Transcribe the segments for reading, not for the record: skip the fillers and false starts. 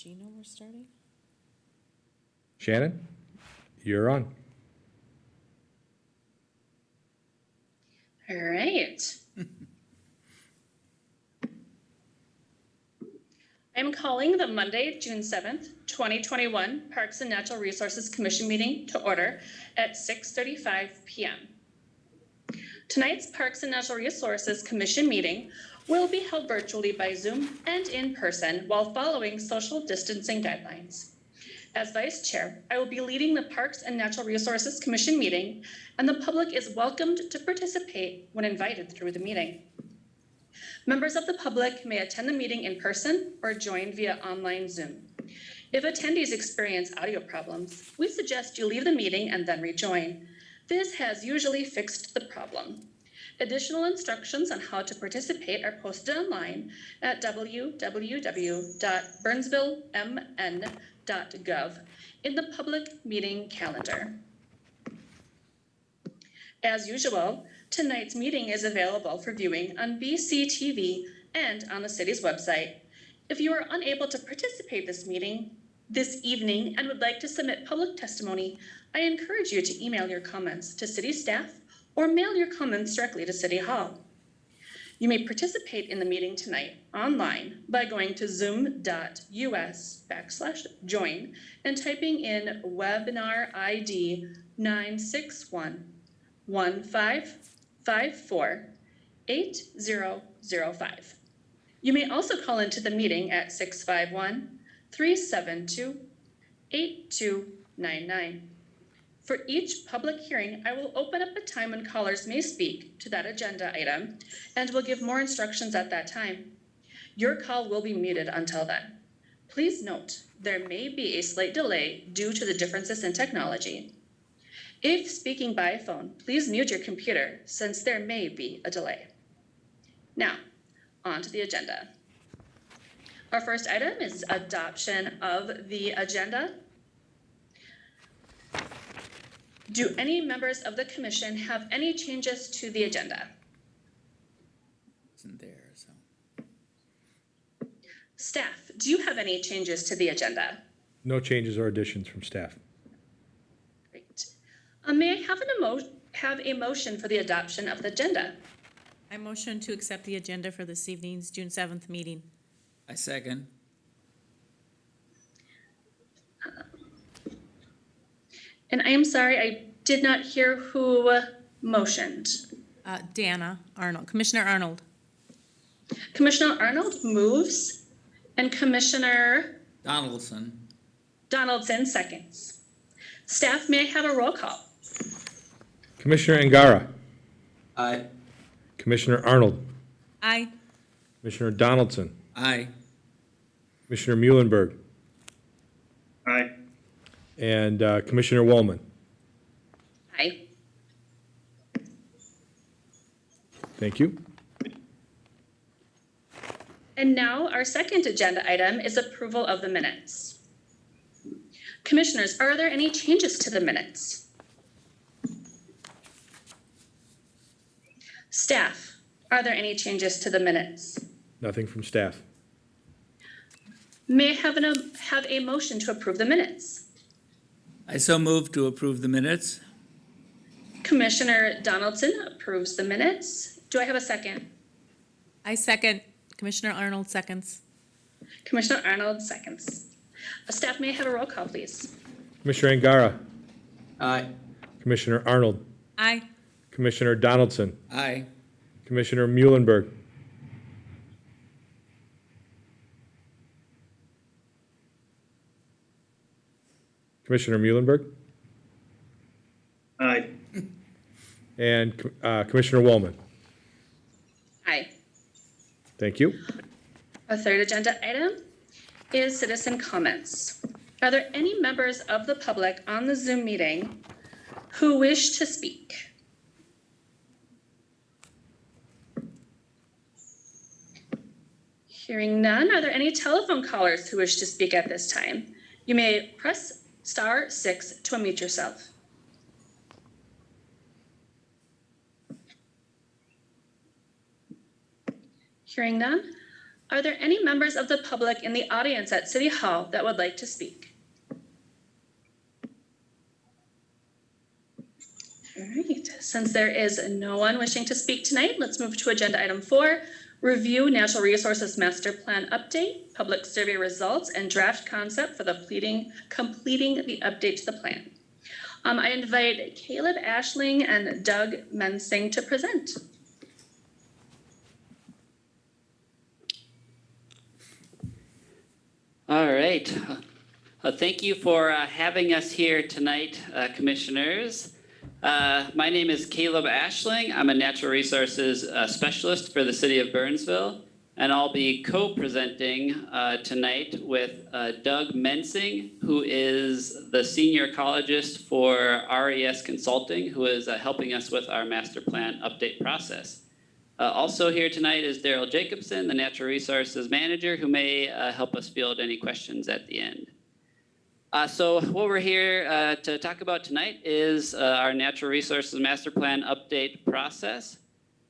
she know we're starting? Shannon, you're on. All right. I'm calling the Monday, June 7th, 2021 Parks and Natural Resources Commission meeting to order at 6:35 p.m. Tonight's Parks and Natural Resources Commission meeting will be held virtually by Zoom and in person while following social distancing guidelines. As Vice Chair, I will be leading the Parks and Natural Resources Commission meeting, and the public is welcomed to participate when invited through the meeting. Members of the public may attend the meeting in person or join via online Zoom. If attendees experience audio problems, we suggest you leave the meeting and then rejoin. This has usually fixed the problem. Additional instructions on how to participate are posted online at www.burnsvillemn.gov in the public meeting calendar. As usual, tonight's meeting is available for viewing on BCTV and on the city's website. If you are unable to participate this evening and would like to submit public testimony, I encourage you to email your comments to city staff or mail your comments directly to City Hall. You may participate in the meeting tonight online by going to zoom.us/join and typing in webinar ID 961-1554-8005. You may also call into the meeting at 651-372-8299. For each public hearing, I will open up a time when callers may speak to that agenda item and will give more instructions at that time. Your call will be muted until then. Please note, there may be a slight delay due to the differences in technology. If speaking by phone, please mute your computer since there may be a delay. Now, on to the agenda. Our first item is adoption of the agenda. Do any members of the commission have any changes to the agenda? Isn't there, so. Staff, do you have any changes to the agenda? No changes or additions from staff. Great. May I have a motion for the adoption of the agenda? I motion to accept the agenda for this evening's June 7th meeting. I second. And I am sorry, I did not hear who motioned. Commissioner Arnold. Commissioner Arnold moves, and Commissioner Donaldson seconds. Staff, may I have a roll call? Commissioner Angara. Aye. Commissioner Arnold. Aye. Commissioner Donaldson. Aye. Commissioner Muhlenberg. Aye. And Commissioner Woolman. Aye. Thank you. And now our second agenda item is approval of the minutes. Commissioners, are there any changes to the minutes? Staff, are there any changes to the minutes? Nothing from staff. May I have a motion to approve the minutes? I so move to approve the minutes. Commissioner Donaldson approves the minutes. Do I have a second? I second. Commissioner Arnold seconds. Commissioner Arnold seconds. Staff, may I have a roll call, please? Commissioner Angara. Aye. Commissioner Arnold. Aye. Commissioner Donaldson. Aye. Commissioner Muhlenberg. Commissioner Muhlenberg. Aye. And Commissioner Woolman. Aye. Thank you. Our third agenda item is citizen comments. Are there any members of the public on the Zoom meeting who wish to speak? Hearing none, are there any telephone callers who wish to speak at this time? You may press *6 to unmute yourself. Hearing none, Are there any members of the public in the audience at City Hall that would like to speak? All right, since there is no one wishing to speak tonight, let's move to agenda item 4, review Natural Resources Master Plan update, public survey results, and draft concept for the completing the update to the plan. I invite Caleb Ashling and Doug Mensing to present. All right. Thank you for having us here tonight, commissioners. My name is Caleb Ashling. I'm a natural resources specialist for the city of Burnsville, and I'll be co-presenting tonight with Doug Mensing, who is the senior ecologist for RES Consulting, who is helping us with our master plan update process. Also here tonight is Daryl Jacobson, the Natural Resources Manager, who may help us field any questions at the end. So what we're here to talk about tonight is our Natural Resources Master Plan update process,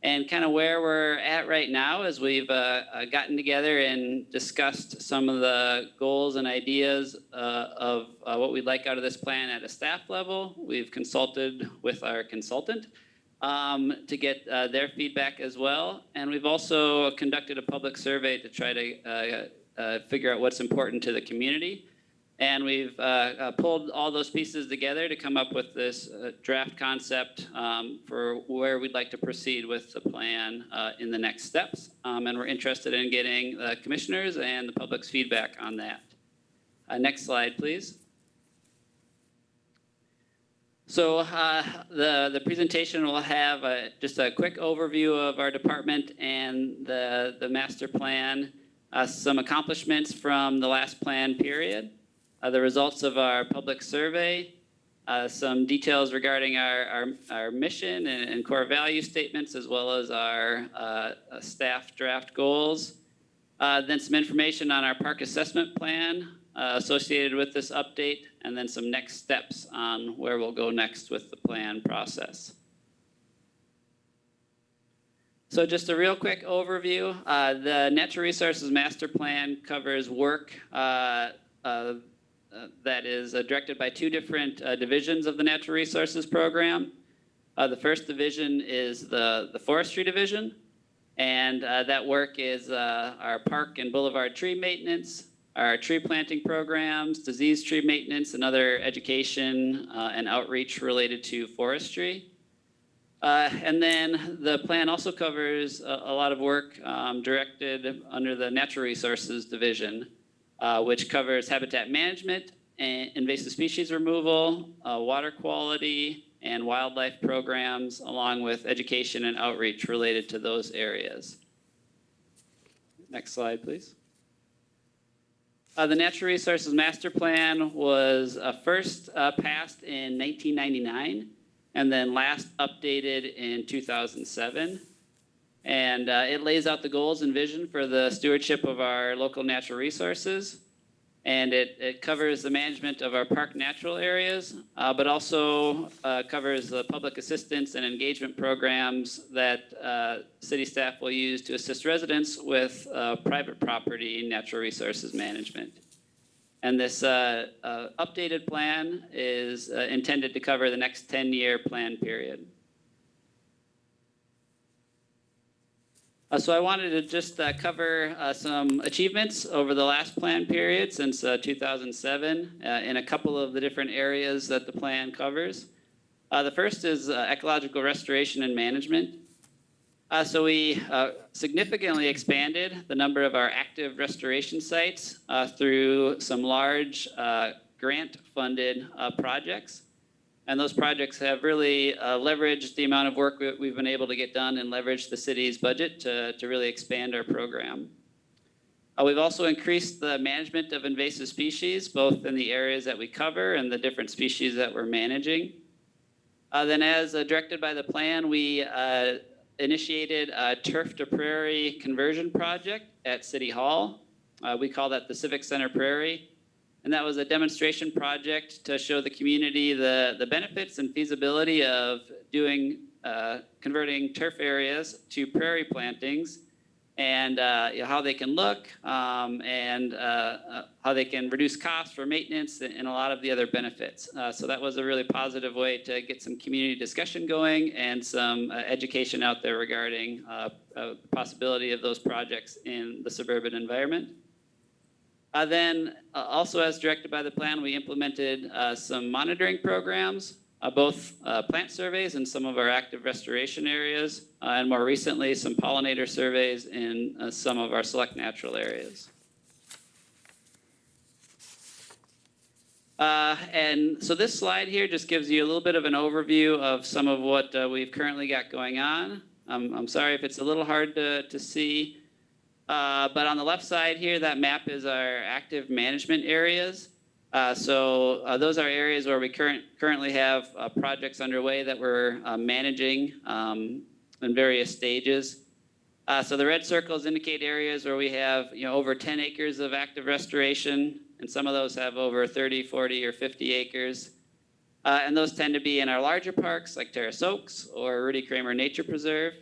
and kind of where we're at right now as we've gotten together and discussed some of the goals and ideas of what we'd like out of this plan at a staff level. We've consulted with our consultant to get their feedback as well. And we've also conducted a public survey to try to figure out what's important to the community. And we've pulled all those pieces together to come up with this draft concept for where we'd like to proceed with the plan in the next steps. And we're interested in getting the commissioners and the public's feedback on that. Next slide, please. So the presentation will have just a quick overview of our department and the master plan, some accomplishments from the last plan period, the results of our public survey, some details regarding our mission and core value statements, as well as our staff draft goals, then some information on our park assessment plan associated with this update, and then some next steps on where we'll go next with the plan process. So just a real quick overview. The Natural Resources Master Plan covers work that is directed by two different divisions of the Natural Resources Program. The first division is the Forestry Division, and that work is our park and boulevard tree maintenance, our tree planting programs, disease tree maintenance, and other education and outreach related to forestry. And then the plan also covers a lot of work directed under the Natural Resources Division, which covers habitat management, and invasive species removal, water quality, and wildlife programs, along with education and outreach related to those areas. Next slide, please. The Natural Resources Master Plan was first passed in 1999 and then last updated in 2007. And it lays out the goals and vision for the stewardship of our local natural resources. And it covers the management of our park natural areas, but also covers the public assistance and engagement programs that city staff will use to assist residents with private property natural resources management. And this updated plan is intended to cover the next 10-year plan period. So I wanted to just cover some achievements over the last plan period since 2007 in a couple of the different areas that the plan covers. The first is ecological restoration and management. So we significantly expanded the number of our active restoration sites through some large grant-funded projects. And those projects have really leveraged the amount of work we've been able to get done and leveraged the city's budget to really expand our program. We've also increased the management of invasive species, both in the areas that we cover and the different species that we're managing. Then as directed by the plan, we initiated a turf to prairie conversion project at City Hall. We call that the Civic Center Prairie. And that was a demonstration project to show the community the benefits and feasibility of converting turf areas to prairie plantings and how they can look, and how they can reduce costs for maintenance and a lot of the other benefits. So that was a really positive way to get some community discussion going and some education out there regarding the possibility of those projects in the suburban environment. Then also as directed by the plan, we implemented some monitoring programs, both plant surveys in some of our active restoration areas, and more recently some pollinator surveys in some of our select natural areas. And so this slide here just gives you a little bit of an overview of some of what we've currently got going on. I'm sorry if it's a little hard to see. But on the left side here, that map is our active management areas. So those are areas where we currently have projects underway that we're managing in various stages. So the red circles indicate areas where we have over 10 acres of active restoration, and some of those have over 30, 40, or 50 acres. And those tend to be in our larger parks like Terrace Oaks or Rudy Kramer Nature Preserve.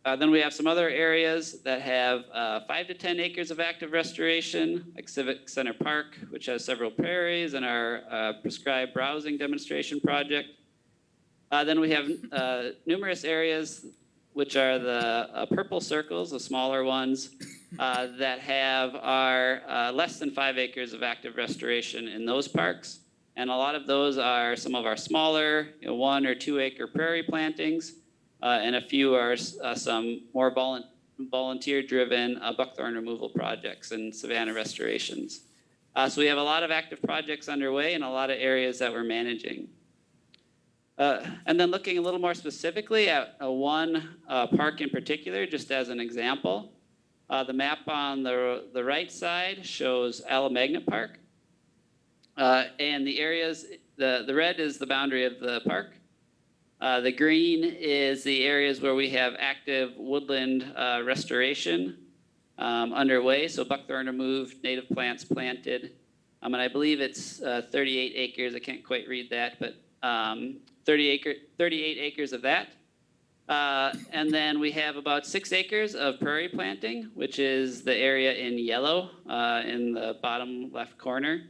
Then we have some other areas that have 5 to 10 acres of active restoration, like Civic Center Park, which has several prairies, and our prescribed browsing demonstration project. Then we have numerous areas, which are the purple circles, the smaller ones, that have our less than 5 acres of active restoration in those parks. And a lot of those are some of our smaller 1 or 2 acre prairie plantings. And a few are some more volunteer-driven buckthorn removal projects and savanna restorations. So we have a lot of active projects underway and a lot of areas that we're managing. And then looking a little more specifically at one park in particular, just as an example, the map on the right side shows Alamagna Park. And the areas, the red is the boundary of the park. The green is the areas where we have active woodland restoration underway, so buckthorn removed, native plants planted. And I believe it's 38 acres, I can't quite read that, but 38 acres of that. And then we have about 6 acres of prairie planting, which is the area in yellow in the bottom left corner.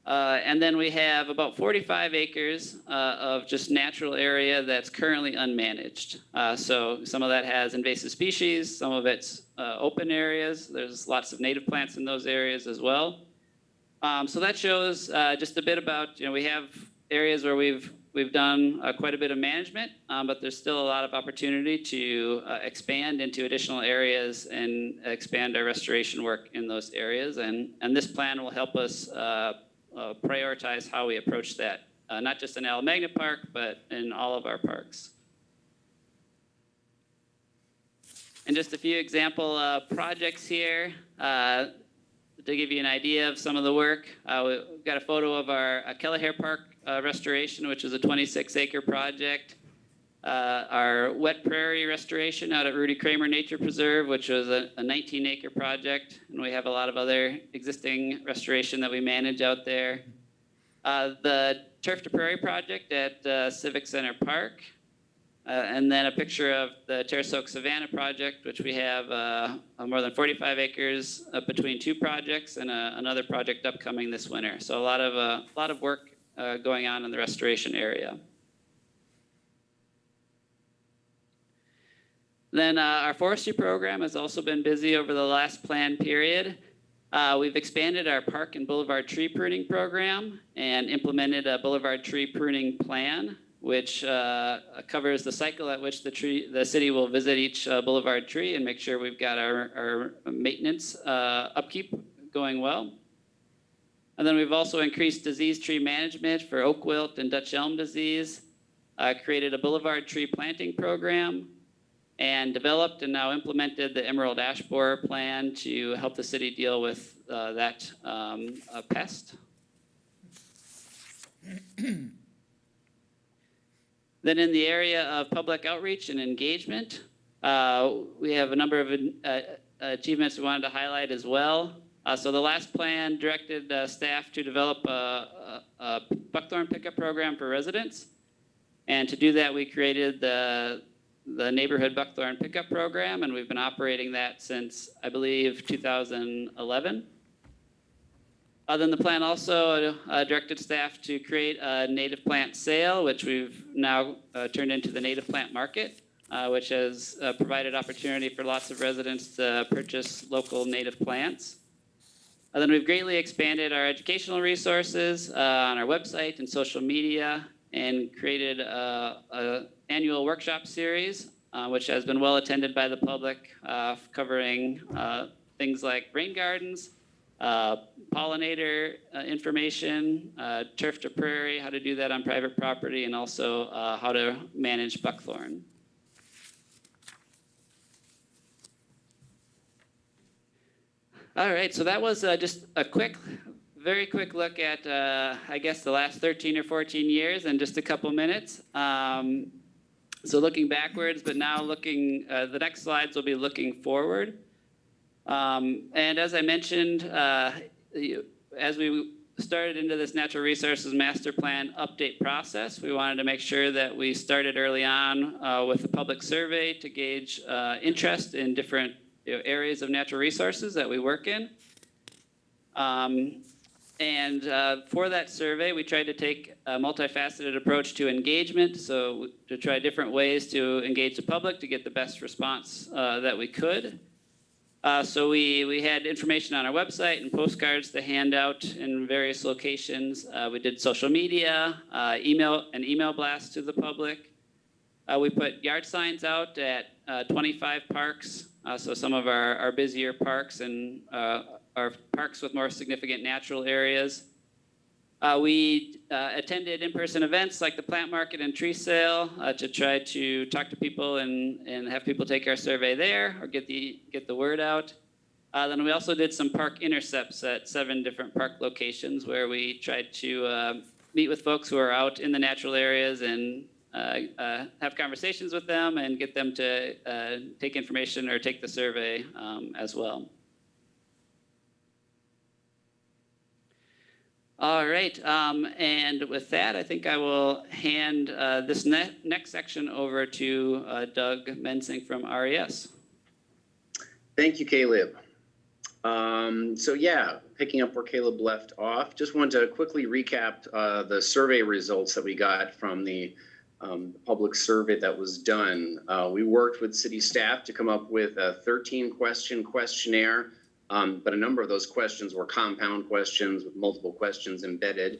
And then we have about 45 acres of just natural area that's currently unmanaged. So some of that has invasive species, some of it's open areas. There's lots of native plants in those areas as well. So that shows just a bit about, we have areas where we've done quite a bit of management, but there's still a lot of opportunity to expand into additional areas and expand our restoration work in those areas. And this plan will help us prioritize how we approach that, not just in Alamagna Park, but in all of our parks. And just a few example projects here to give you an idea of some of the work. We've got a photo of our Kelleher Park restoration, which is a 26-acre project. Our wet prairie restoration out at Rudy Kramer Nature Preserve, which was a 19-acre project, and we have a lot of other existing restoration that we manage out there. The Turf to Prairie project at Civic Center Park, and then a picture of the Terrace Oaks Savanna project, which we have more than 45 acres between 2 projects, and another project upcoming this winter. So a lot of work going on in the restoration area. Then our forestry program has also been busy over the last plan period. We've expanded our park and boulevard tree pruning program and implemented a boulevard tree pruning plan, which covers the cycle at which the city will visit each boulevard tree and make sure we've got our maintenance upkeep going well. And then we've also increased disease tree management for oak wilt and Dutch elm disease, created a boulevard tree planting program, and developed and now implemented the emerald ash borer plan to help the city deal with that pest. Then in the area of public outreach and engagement, we have a number of achievements we wanted to highlight as well. So the last plan directed staff to develop a buckthorn pickup program for residents. And to do that, we created the the neighborhood buckthorn pickup program, and we've been operating that since, I believe, 2011. Then the plan also directed staff to create a native plant sale, which we've now turned into the native plant market, which has provided opportunity for lots of residents to purchase local native plants. Then we've greatly expanded our educational resources on our website and social media, and created an annual workshop series, which has been well attended by the public, covering things like rain gardens, pollinator information, turf to prairie, how to do that on private property, and also how to manage buckthorn. All right, so that was just a very quick look at, I guess, the last 13 or 14 years in just a couple minutes. So looking backwards, but now looking, the next slides will be looking forward. And as I mentioned, as we started into this natural resources master plan update process, we wanted to make sure that we started early on with a public survey to gauge interest in different areas of natural resources that we work in. And for that survey, we tried to take a multifaceted approach to engagement, so to try different ways to engage the public to get the best response that we could. So we had information on our website and postcards to hand out in various locations. We did social media, email blasts to the public. We put yard signs out at 25 parks, so some of our busier parks and our parks with more significant natural areas. We attended in-person events like the plant market and tree sale to try to talk to people and have people take our survey there or get the word out. Then we also did some park intercepts at 7 different park locations where we tried to meet with folks who are out in the natural areas and have conversations with them and get them to take information or take the survey as well. All right, and with that, I think I will hand this next section over to Doug Mensing from RES. Thank you, Caleb. So yeah, picking up where Caleb left off, just wanted to quickly recap the survey results that we got from the public survey that was done. We worked with city staff to come up with a 13-question questionnaire. But a number of those questions were compound questions with multiple questions embedded.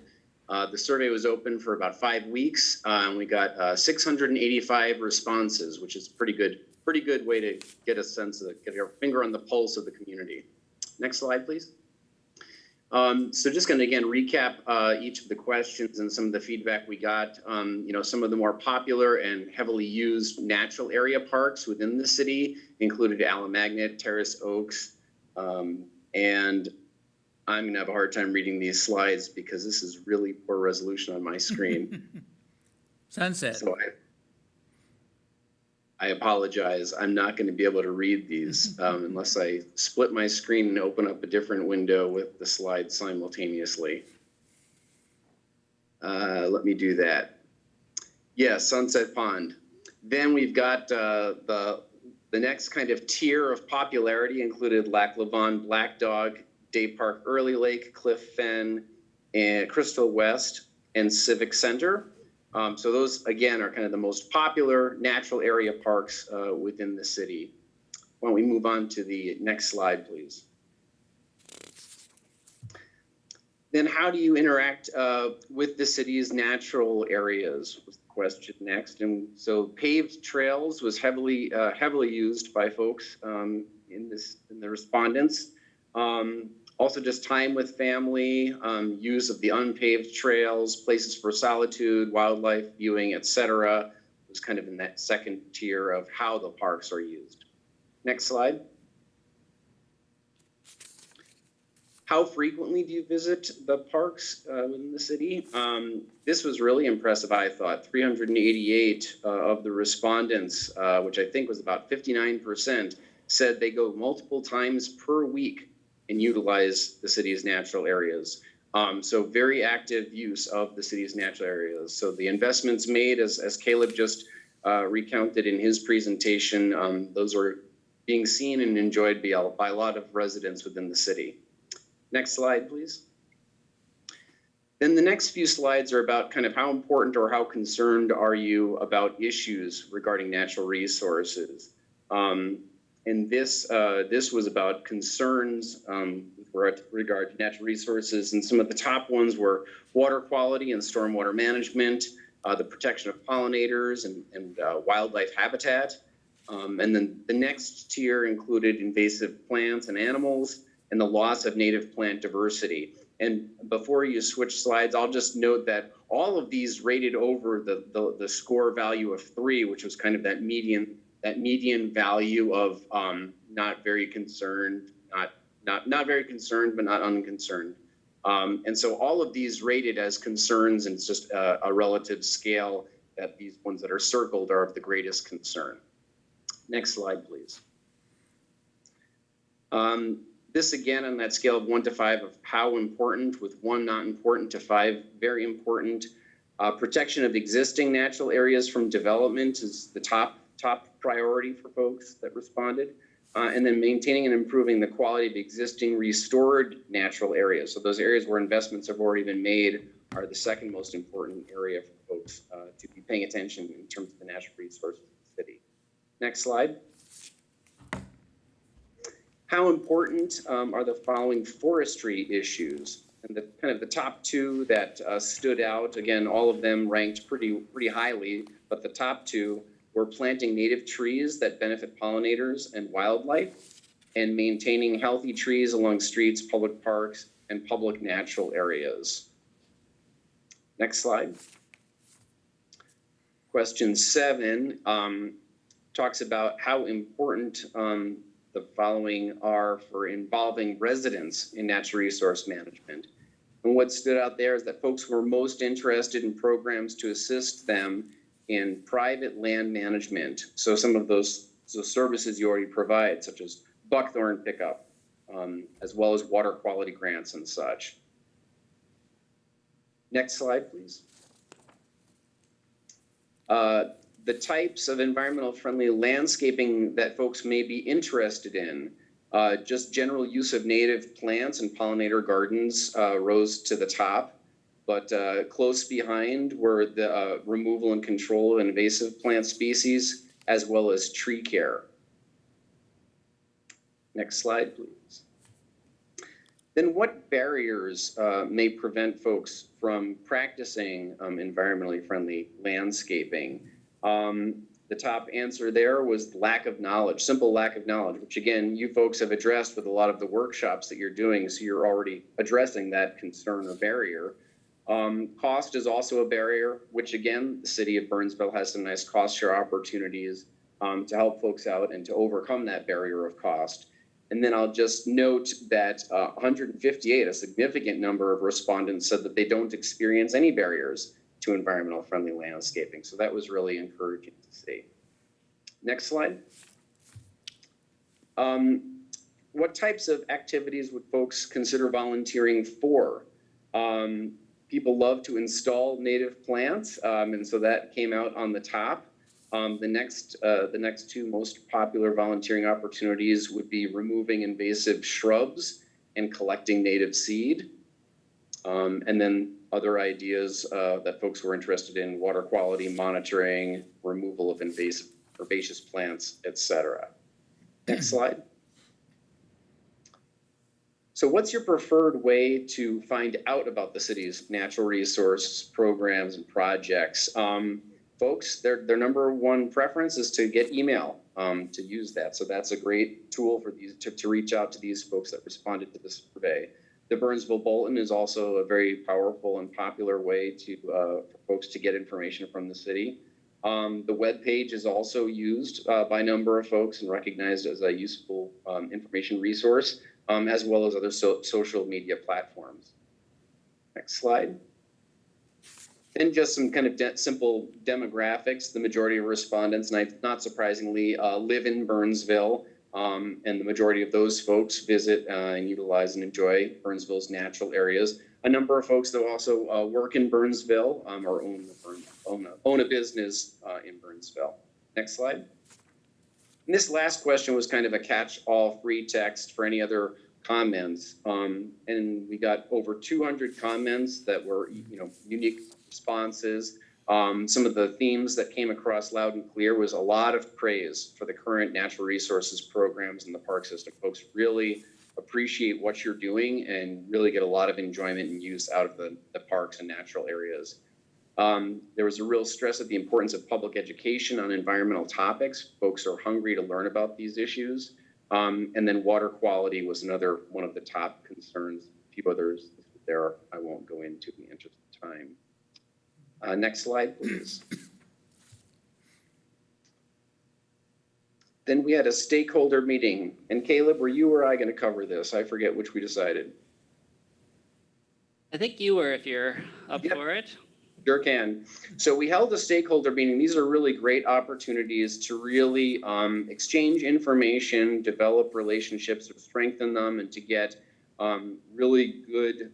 The survey was open for about 5 weeks, and we got 685 responses, which is pretty good way to get a sense of, get your finger on the pulse of the community. Next slide, please. So just going to again recap each of the questions and some of the feedback we got. Some of the more popular and heavily used natural area parks within the city included Alamagnet, Terrace Oaks. And I'm going to have a hard time reading these slides because this is really poor resolution on my screen. Sunset. So I apologize. I'm not going to be able to read these unless I split my screen and open up a different window with the slides simultaneously. Let me do that. Yeah, Sunset Pond. Then we've got the next kind of tier of popularity included Lac Lavon, Black Dog, Day Park, Early Lake, Cliff Fen, and Crystal West, and Civic Center. So those, again, are kind of the most popular natural area parks within the city. Why don't we move on to the next slide, please? Then how do you interact with the city's natural areas? Was the question next. And so paved trails was heavily used by folks in the respondents. Also just time with family, use of the unpaved trails, places for solitude, wildlife viewing, etc. was kind of in that second tier of how the parks are used. Next slide. How frequently do you visit the parks within the city? This was really impressive, I thought. 388 of the respondents, which I think was about 59%, said they go multiple times per week and utilize the city's natural areas. So very active use of the city's natural areas. So the investments made, as Caleb just recounted in his presentation. Those are being seen and enjoyed by a lot of residents within the city. Next slide, please. Then the next few slides are about kind of how important or how concerned are you about issues regarding natural resources. And this was about concerns with regard to natural resources. And some of the top ones were water quality and stormwater management, the protection of pollinators and wildlife habitat. And then the next tier included invasive plants and animals and the loss of native plant diversity. And before you switch slides, I'll just note that all of these rated over the score value of 3, which was kind of that median value of not very concerned, not very concerned, but not unconcerned. And so all of these rated as concerns, and it's just a relative scale that these ones that are circled are of the greatest concern. Next slide, please. This again on that scale of 1 to 5 of how important, with 1 not important to 5 very important. Protection of existing natural areas from development is the top priority for folks that responded. And then maintaining and improving the quality of existing restored natural areas. So those areas where investments have already been made are the second most important area for folks to be paying attention in terms of the natural resources of the city. Next slide. How important are the following forestry issues? And the kind of the top 2 that stood out, again, all of them ranked pretty highly, but the top 2 were planting native trees that benefit pollinators and wildlife, and maintaining healthy trees along streets, public parks, and public natural areas. Next slide. Question 7 talks about how important the following are for involving residents in natural resource management. And what stood out there is that folks were most interested in programs to assist them in private land management. So some of those services you already provide, such as buckthorn pickup, as well as water quality grants and such. Next slide, please. The types of environmental friendly landscaping that folks may be interested in, just general use of native plants and pollinator gardens rose to the top, but close behind were the removal and control of invasive plant species, as well as tree care. Next slide, please. Then what barriers may prevent folks from practicing environmentally friendly landscaping? The top answer there was lack of knowledge, simple lack of knowledge, which again, you folks have addressed with a lot of the workshops that you're doing, so you're already addressing that concern or barrier. Cost is also a barrier, which again, the city of Burnsville has some nice cost share opportunities to help folks out and to overcome that barrier of cost. And then I'll just note that 158, a significant number of respondents, said that they don't experience any barriers to environmental friendly landscaping. So that was really encouraging to see. Next slide. What types of activities would folks consider volunteering for? People love to install native plants, and so that came out on the top. The next 2 most popular volunteering opportunities would be removing invasive shrubs and collecting native seed. And then other ideas that folks were interested in: water quality monitoring, removal of invasive herbaceous plants, etc. Next slide. So what's your preferred way to find out about the city's natural resource programs and projects? Folks, their number 1 preference is to get email, to use that. So that's a great tool for these to reach out to these folks that responded to this survey. The Burnsville Bulletin is also a very powerful and popular way for folks to get information from the city. The web page is also used by a number of folks and recognized as a useful information resource, as well as other social media platforms. Next slide. Then just some kind of simple demographics. The majority of respondents, not surprisingly, live in Burnsville. And the majority of those folks visit and utilize and enjoy Burnsville's natural areas. A number of folks that also work in Burnsville or own a business in Burnsville. Burnsville. Next slide. And this last question was kind of a catch-all free text for any other comments. And we got over 200 comments that were, unique responses. Some of the themes that came across loud and clear was a lot of praise for the current natural resources programs in the park system. Folks really appreciate what you're doing and really get a lot of enjoyment and use out of the parks and natural areas. There was a real stress of the importance of public education on environmental topics. Folks are hungry to learn about these issues. And then water quality was another one of the top concerns. A few others there I won't go into in the interest of time. Next slide, please. Then we had a stakeholder meeting. And Caleb, were you or I going to cover this? I forget which we decided. I think you were, if you're up Yep. for it. Sure can. So we held a stakeholder meeting. These are really great opportunities to really exchange information, develop relationships, or strengthen them, and to get really good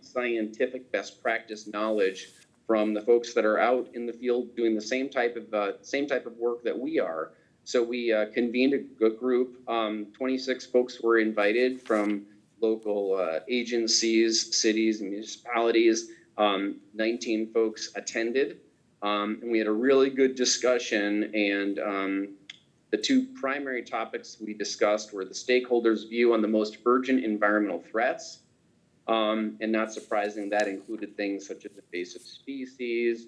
scientific best practice knowledge from the folks that are out in the field doing the same type of work that we are. So we convened a group. 26 folks were invited from local agencies, cities, and municipalities. 19 folks attended, and we had a really good discussion. And the two primary topics we discussed were the stakeholders' view on the most urgent environmental threats. And not surprising, that included things such as invasive species,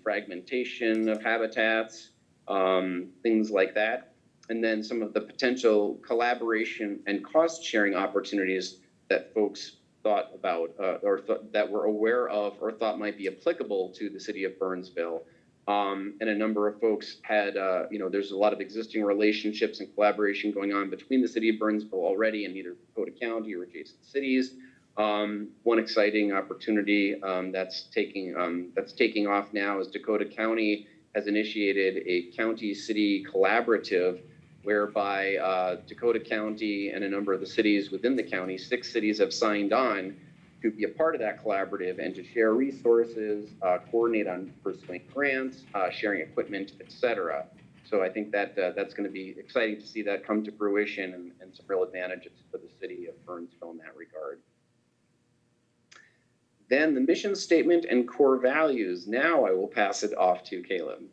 fragmentation of habitats, things like that. And then some of the potential collaboration and cost sharing opportunities that folks thought about that were aware of or thought might be applicable to the city of Burnsville. And a number of folks had, there's a lot of existing relationships and collaboration going on between the city of Burnsville already and either Dakota County or adjacent cities. One exciting opportunity that's taking off now is Dakota County has initiated a county-city collaborative whereby Dakota County and a number of the cities within the county, 6 cities have signed on to be a part of that collaborative and to share resources, coordinate on pursuing grants, sharing equipment, etc. So I think that that's going to be exciting to see that come to fruition and some real advantages for the city of Burnsville in that regard. Then the mission statement and core values. Now I will pass it off to Caleb.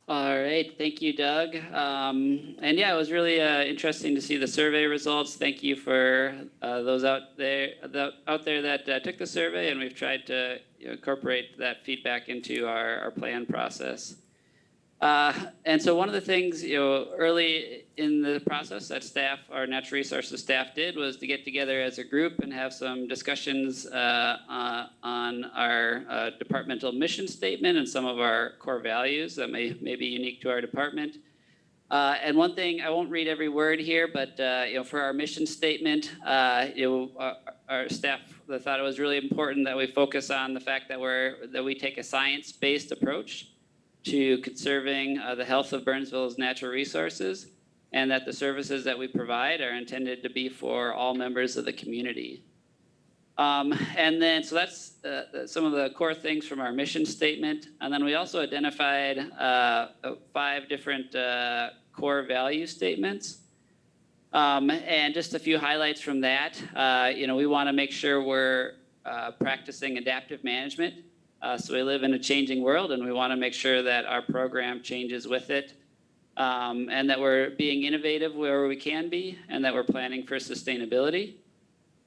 All right, thank you, Doug. And yeah, it was really interesting to see the survey results. Thank you for those out there that took the survey, and we've tried to incorporate that feedback into our plan process. And so one of the things, early in the process that our natural resources staff did was to get together as a group and have some discussions on our departmental mission statement and some of our core values that may be unique to our department. And one thing, I won't read every word here, but for our mission statement, our staff thought it was really important that we focus on the fact that we take a science-based approach to conserving the health of Burnsville's natural resources, and that the services that we provide are intended to be for all members of the community. And then, so that's some of the core things from our mission statement. And then we also identified 5 different core value statements. And just a few highlights from that. We want to make sure we're practicing adaptive management. So we live in a changing world, and we want to make sure that our program changes with it, and that we're being innovative where we can be, and that we're planning for sustainability.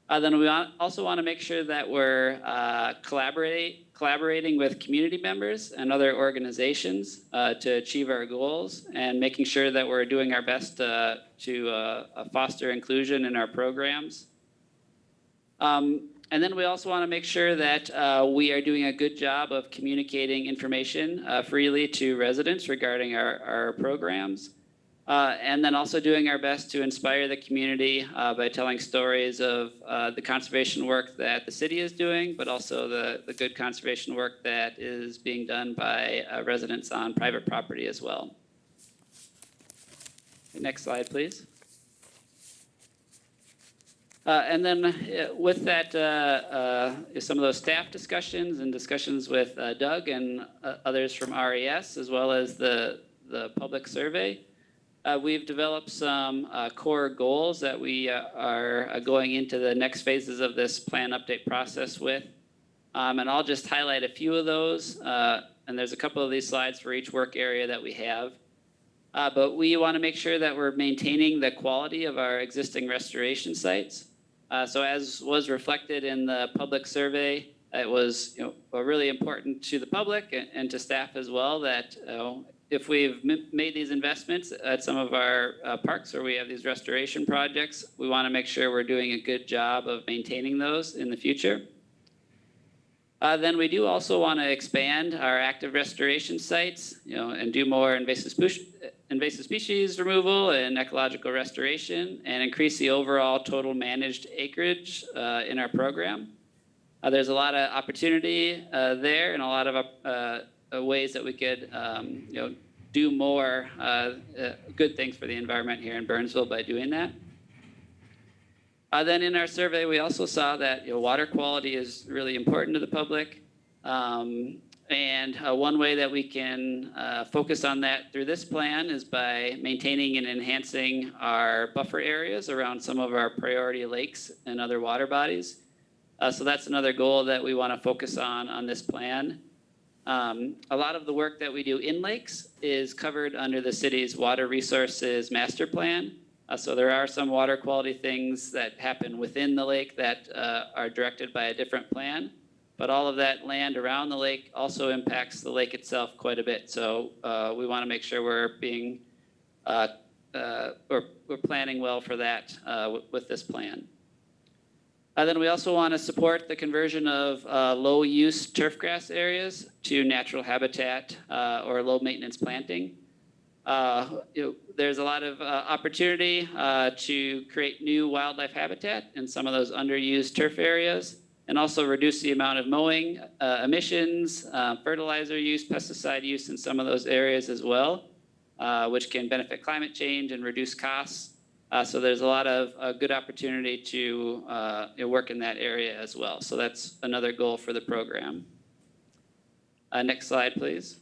Then we also want to make sure that we're collaborating with community members and other organizations to achieve our goals, and making sure that we're doing our best to foster inclusion in our programs. And then we also want to make sure that we are doing a good job of communicating information freely to residents regarding our programs. And then also doing our best to inspire the community by telling stories of the conservation work that the city is doing, but also the good conservation work that is being done by residents on private property as well. Next slide, please. And then with that, some of those staff discussions and discussions with Doug and others from RES, as well as the public survey, we've developed some core goals that we are going into the next phases of this plan update process with. And I'll just highlight a few of those. And there's a couple of these slides for each work area that we have. But we want to make sure that we're maintaining the quality of our existing restoration sites. So as was reflected in the public survey, it was really important to the public and to staff as well that if we've made these investments at some of our parks where we have these restoration projects, we want to make sure we're doing a good job of maintaining those in the future. Then we do also want to expand our active restoration sites, and do more invasive species removal and ecological restoration, and increase the overall total managed acreage in our program. There's a lot of opportunity there, and a lot of ways that we could, do more good things for the environment here in Burnsville by doing that. Then in our survey, we also saw that water quality is really important to the public. And one way that we can focus on that through this plan is by maintaining and enhancing our buffer areas around some of our priority lakes and other water bodies. So that's another goal that we want to focus on this plan. A lot of the work that we do in lakes is covered under the city's water resources master plan. So there are some water quality things that happen within the lake that are directed by a different plan, but all of that land around the lake also impacts the lake itself quite a bit. So we want to make sure we're being we're planning well for that with this plan. Then we also want to support the conversion of low-use turfgrass areas to natural habitat or low-maintenance planting. There's a lot of opportunity to create new wildlife habitat in some of those underused turf areas, and also reduce the amount of mowing, emissions, fertilizer use, pesticide use in some of those areas as well, which can benefit climate change and reduce costs. So there's a lot of good opportunity to work in that area as well. So that's another goal for the program. Next slide, please.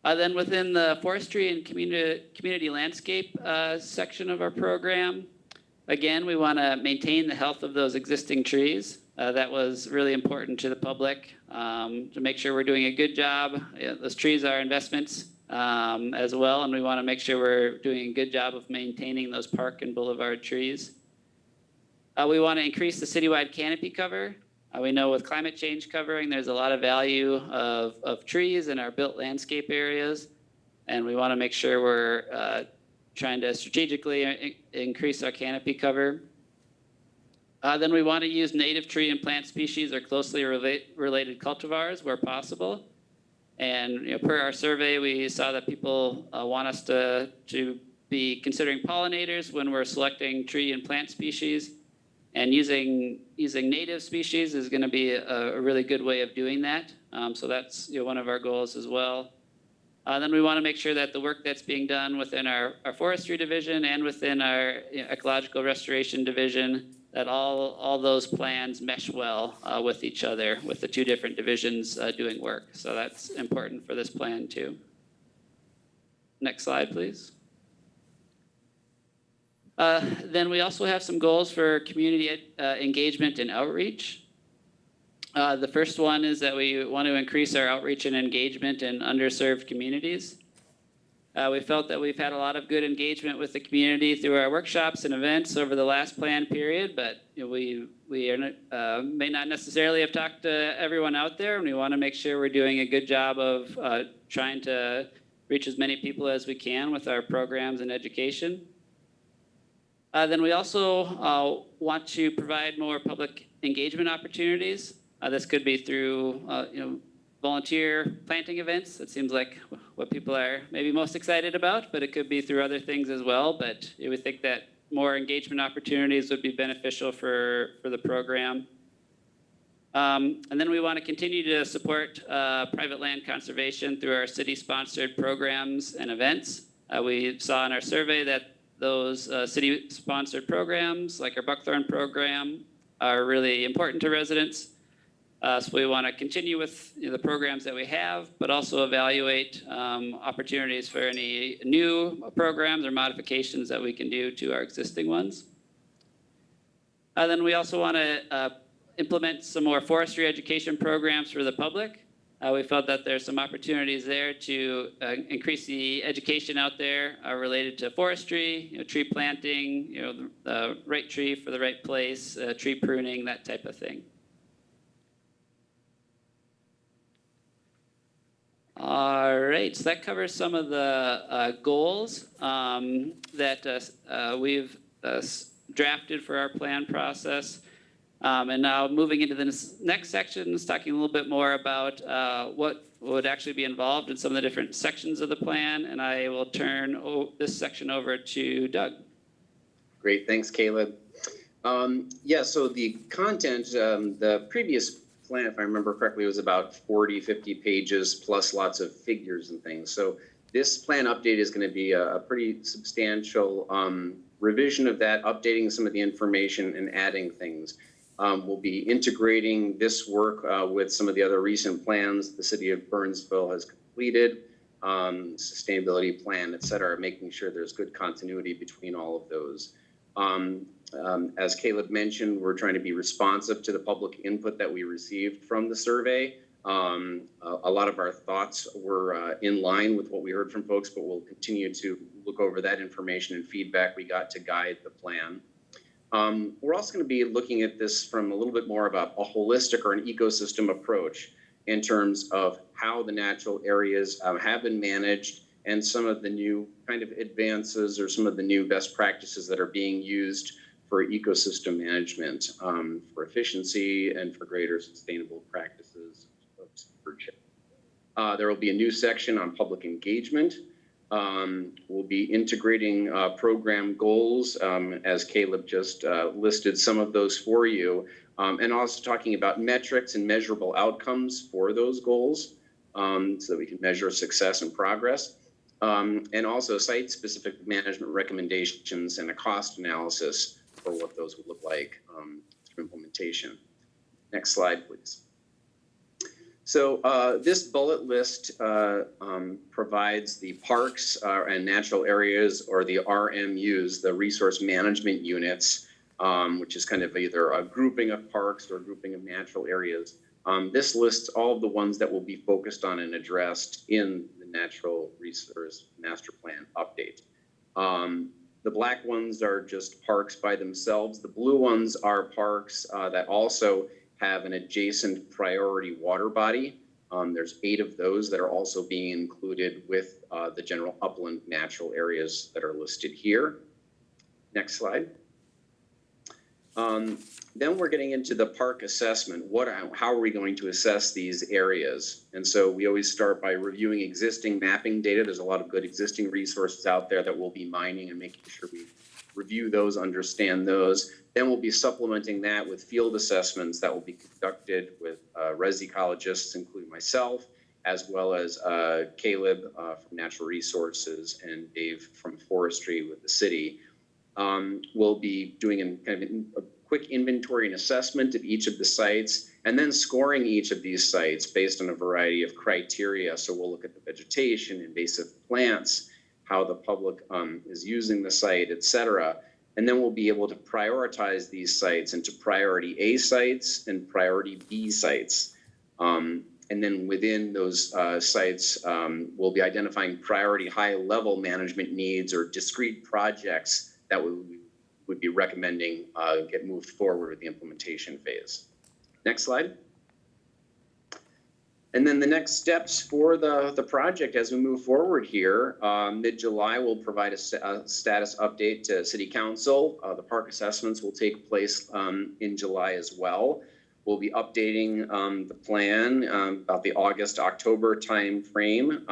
Then within the forestry and community landscape section of our program, again, we want to maintain the health of those existing trees. That was really important to the public to make sure we're doing a good job. Those trees are investments as well, and we want to make sure we're doing a good job of maintaining those park and boulevard trees. We want to increase the citywide canopy cover. We know with climate change covering, there's a lot of value of trees in our built landscape areas, and we want to make sure we're trying to strategically increase our canopy cover. Then we want to use native tree and plant species or closely related cultivars where possible. And per our survey, we saw that people want us to be considering pollinators when we're selecting tree and plant species. And using native species is going to be a really good way of doing that. So that's one of our goals as well. Then we want to make sure that the work that's being done within our forestry division and within our ecological restoration division, that all those plans mesh well with each other, with the two different divisions doing work. So that's important for this plan too. Next slide, please. Then we also have some goals for community engagement and outreach. The first one is that we want to increase our outreach and engagement in underserved communities. We felt that we've had a lot of good engagement with the community through our workshops and events over the last plan period, but we may not necessarily have talked to everyone out there, and we want to make sure we're doing a good job of trying to reach as many people as we can with our programs and education. Then we also want to provide more public engagement opportunities. This could be through volunteer planting events. It seems like what people are maybe most excited about, but it could be through other things as well. But we think that more engagement opportunities would be beneficial for the program. And then we want to continue to support private land conservation through our city-sponsored programs and events. We saw in our survey that those city-sponsored programs, like our Buckthorn program, are really important to residents. So we want to continue with the programs that we have, but also evaluate opportunities for any new programs or modifications that we can do to our existing ones. Then we also want to implement some more forestry education programs for the public. We felt that there's some opportunities there to increase the education out there related to forestry, tree planting, the right tree for the right place, tree pruning, that type of thing. All right, so that covers some of the goals that we've drafted for our plan process. And now moving into the next section is talking a little bit more about what would actually be involved in some of the different sections of the plan. And I will turn this section over to Doug. Great, thanks, Caleb. Yeah, so the content, the previous plan, if I remember correctly, was about 40, 50 pages plus lots of figures and things. So this plan update is going to be a pretty substantial revision of that, updating some of the information and adding things. We'll be integrating this work with some of the other recent plans the city of Burnsville has completed, sustainability plan, et cetera, making sure there's good continuity between all of those. As Caleb mentioned, we're trying to be responsive to the public input that we received from the survey. A lot of our thoughts were in line with what we heard from folks, but we'll continue to look over that information and feedback we got to guide the plan. We're also going to be looking at this from a little bit more of a holistic or an ecosystem approach in terms of how the natural areas have been managed and some of the new kind of advances or some of the new best practices that are being used for ecosystem management, for efficiency and for greater sustainable practices of stewardship. There will be a new section on public engagement. We'll be integrating program goals, as Caleb just listed some of those for you, and also talking about metrics and measurable outcomes for those goals so that we can measure success and progress, and also site-specific management recommendations and a cost analysis for what those would look like through implementation. Next slide, please. So this bullet list provides the parks and natural areas, or the RMUs, the resource management units, which is kind of either a grouping of parks or a grouping of natural areas. This lists all of the ones that will be focused on and addressed in the Natural Resource Master Plan update. The black ones are just parks by themselves. The blue ones are parks that also have an adjacent priority water body. There's 8 of those that are also being included with the general upland natural areas that are listed here. Next slide. Then we're getting into the park assessment. How are we going to assess these areas? And so we always start by reviewing existing mapping data. There's a lot of good existing resources out there that we'll be mining and making sure we review those, understand those. Then we'll be supplementing that with field assessments that will be conducted with res ecologists, including myself, as well as Caleb from Natural Resources and Dave from Forestry with the city. We'll be doing a quick inventory and assessment of each of the sites, and then scoring each of these sites based on a variety of criteria. So we'll look at the vegetation, invasive plants, how the public is using the site, et cetera. And then we'll be able to prioritize these sites into priority A sites and priority B sites. And then within those sites, we'll be identifying priority high-level management needs or discrete projects that we would be recommending get moved forward with the implementation phase. Next slide. And then the next steps for the project as we move forward here, mid-July, we'll provide a status update to City Council. The park assessments will take place in July as well. We'll be updating the plan about the August-October time frame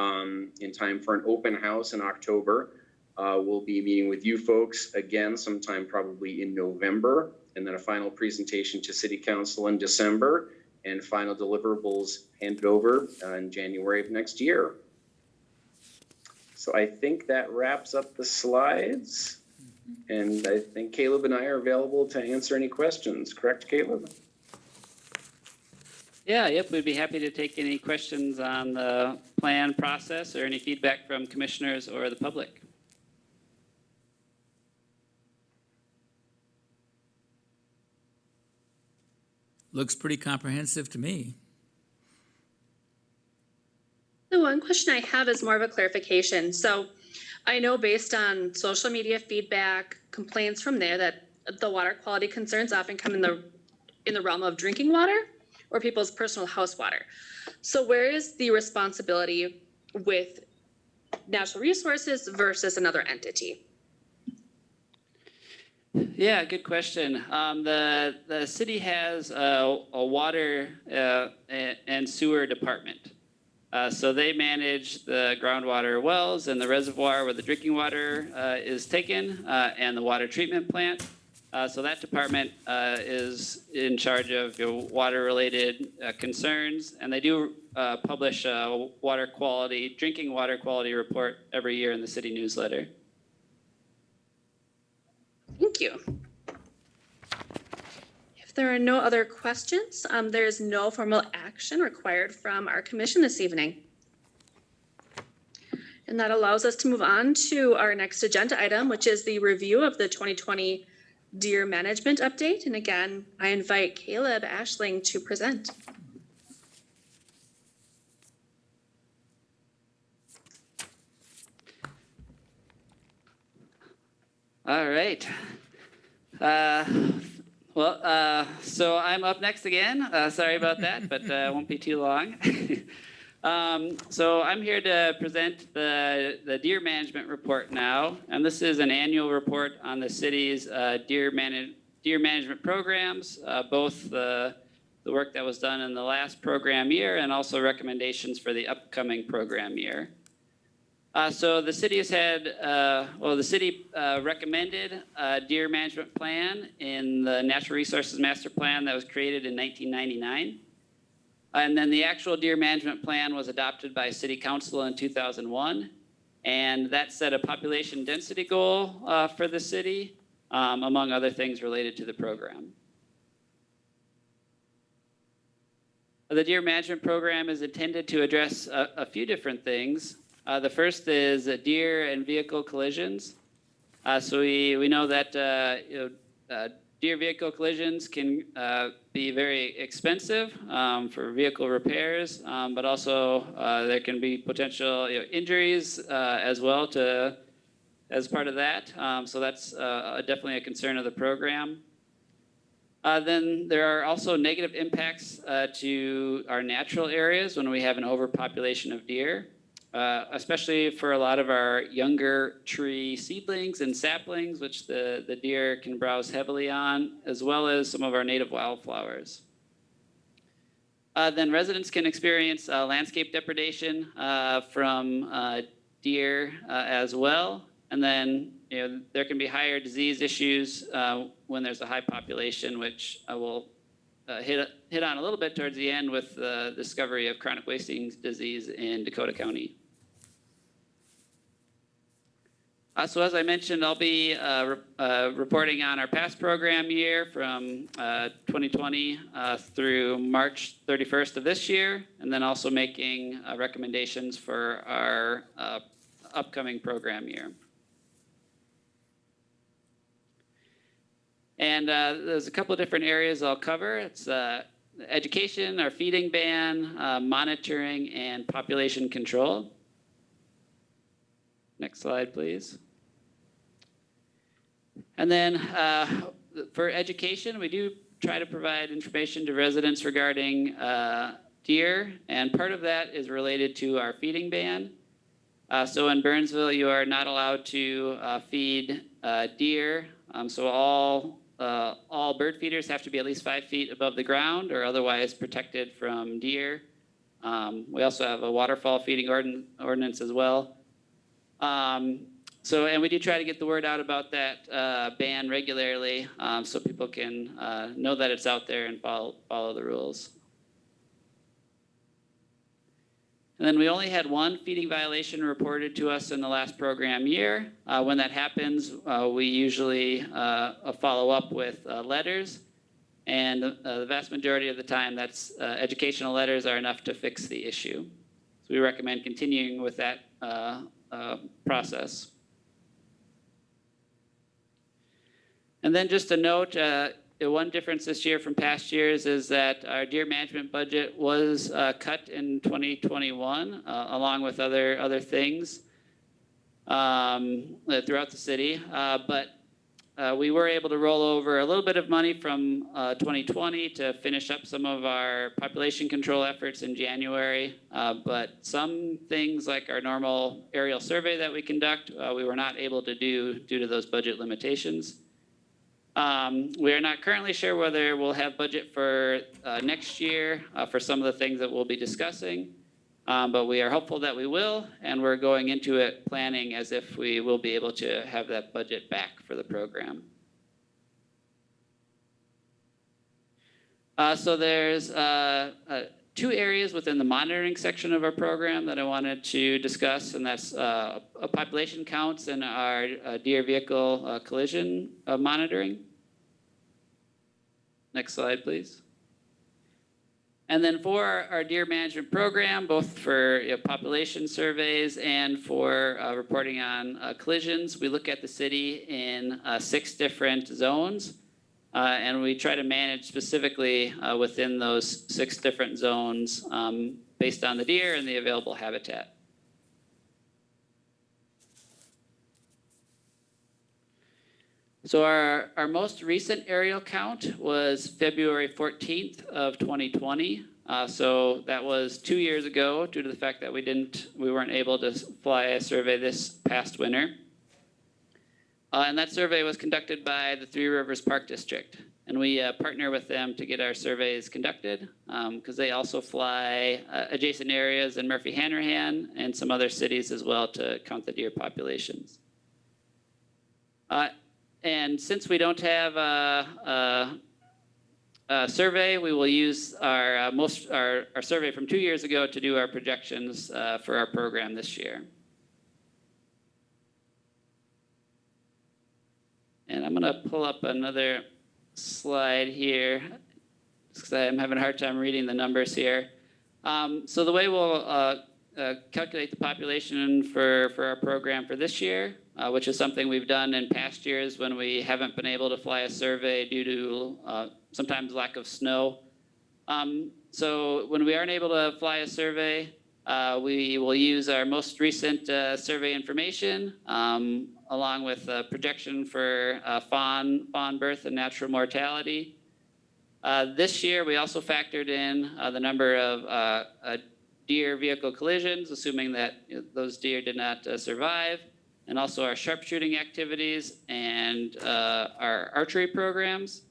in time for an open house in October. We'll be meeting with you folks again sometime probably in November, and then a final presentation to City Council in December, and final deliverables handed over in January of next year. So I think that wraps up the slides. And I think Caleb and I are available to answer any questions. Correct, Caleb? Yeah, yep, we'd be happy to take any questions on the plan process or any feedback from commissioners or the public. Looks pretty comprehensive to me. The one question I have is more of a clarification. So I know based on social media feedback, complaints from there, that the water quality concerns often come in the realm of drinking water or people's personal house water. So where is the responsibility with natural resources versus another entity? Yeah, good question. The city has a water and sewer department. So they manage the groundwater wells and the reservoir where the drinking water is taken and the water treatment plant. So that department is in charge of water-related concerns, and they do publish a drinking water quality report every year in the city newsletter. Thank you. If there are no other questions, there is no formal action required from our commission this evening. And that allows us to move on to our next agenda item, which is the review of the 2020 Deer Management Update. And again, I invite Caleb Ashling to present. All right. So I'm up next again. Sorry about that, but it won't be too long. So I'm here to present the deer management report now, and this is an annual report on the city's deer management programs, both the work that was done in the last program year and also recommendations for the upcoming program year. So the city has had, the city recommended a deer management plan in the Natural Resources Master Plan that was created in 1999. And then the actual deer management plan was adopted by City Council in 2001. And that set a population density goal for the city, among other things related to the program. The deer management program is intended to address a few different things. The first is deer and vehicle collisions. So we know that deer vehicle collisions can be very expensive for vehicle repairs, but also there can be potential injuries as well as part of that. So that's definitely a concern of the program. Then there are also negative impacts to our natural areas when we have an overpopulation of deer. Especially for a lot of our younger tree seedlings and saplings, which the deer can browse heavily on, as well as some of our native wildflowers. Then residents can experience landscape depredation from deer as well. And then there can be higher disease issues when there's a high population, which I will hit on a little bit towards the end with the discovery of chronic wasting disease in Dakota County. So as I mentioned, I'll be reporting on our past program year from 2020 through March 31st of this year, and then also making recommendations for our upcoming program year. And there's a couple of different areas I'll cover. It's education, our feeding ban, monitoring, and population control. Next slide, please. And then for education, we do try to provide information to residents regarding deer, and part of that is related to our feeding ban. So in Burnsville, you are not allowed to feed deer. So all bird feeders have to be at least 5 feet above the ground or otherwise protected from deer. We also have a waterfowl feeding ordinance as well. And we do try to get the word out about that ban regularly so people can know that it's out there and follow the rules. And then we only had one feeding violation reported to us in the last program year. When that happens, we usually follow up with letters. And the vast majority of the time, that's educational letters are enough to fix the issue. So we recommend continuing with that process. And then just a note, one difference this year from past years is that our deer management budget was cut in 2021, along with other things throughout the city. But we were able to roll over a little bit of money from 2020 to finish up some of our population control efforts in January. But some things like our normal aerial survey that we conduct, we were not able to do due to those budget limitations. We are not currently sure whether we'll have budget for next year for some of the things that we'll be discussing, but we are hopeful that we will, and we're going into it planning as if we will be able to have that budget back for the program. So there's two areas within the monitoring section of our program that I wanted to discuss, and that's population counts and our deer vehicle collision monitoring. Next slide, please. And then for our deer management program, both for population surveys and for reporting on collisions, we look at the city in 6 different zones. And we try to manage specifically within those 6 different zones based on the deer and the available habitat. So our most recent aerial count was February 14th of 2020. So that was 2 years ago due to the fact that we weren't able to fly a survey this past winter. And that survey was conducted by the Three Rivers Park District. And we partner with them to get our surveys conducted because they also fly adjacent areas in Murphy-Hanrahan and some other cities as well to count the deer populations. And since we don't have a survey, we will use our survey from 2 years ago to do our projections for our program this year. And I'm going to pull up another slide here because I'm having a hard time reading the numbers here. So the way we'll calculate the population for our program for this year, which is something we've done in past years when we haven't been able to fly a survey due to sometimes lack of snow. So when we aren't able to fly a survey, we will use our most recent survey information along with a projection for fawn birth and natural mortality. This year, we also factored in the number of deer vehicle collisions, assuming that those deer did not survive, and also our sharpshooting activities and our archery programs.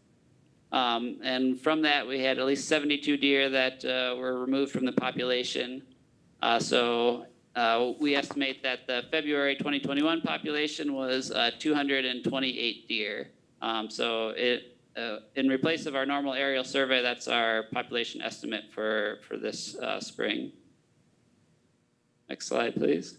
And from that, we had at least 72 deer that were removed from the population. So we estimate that the February 2021 population was 228 deer. So in replace of our normal aerial survey, that's our population estimate for this spring. Next slide, please.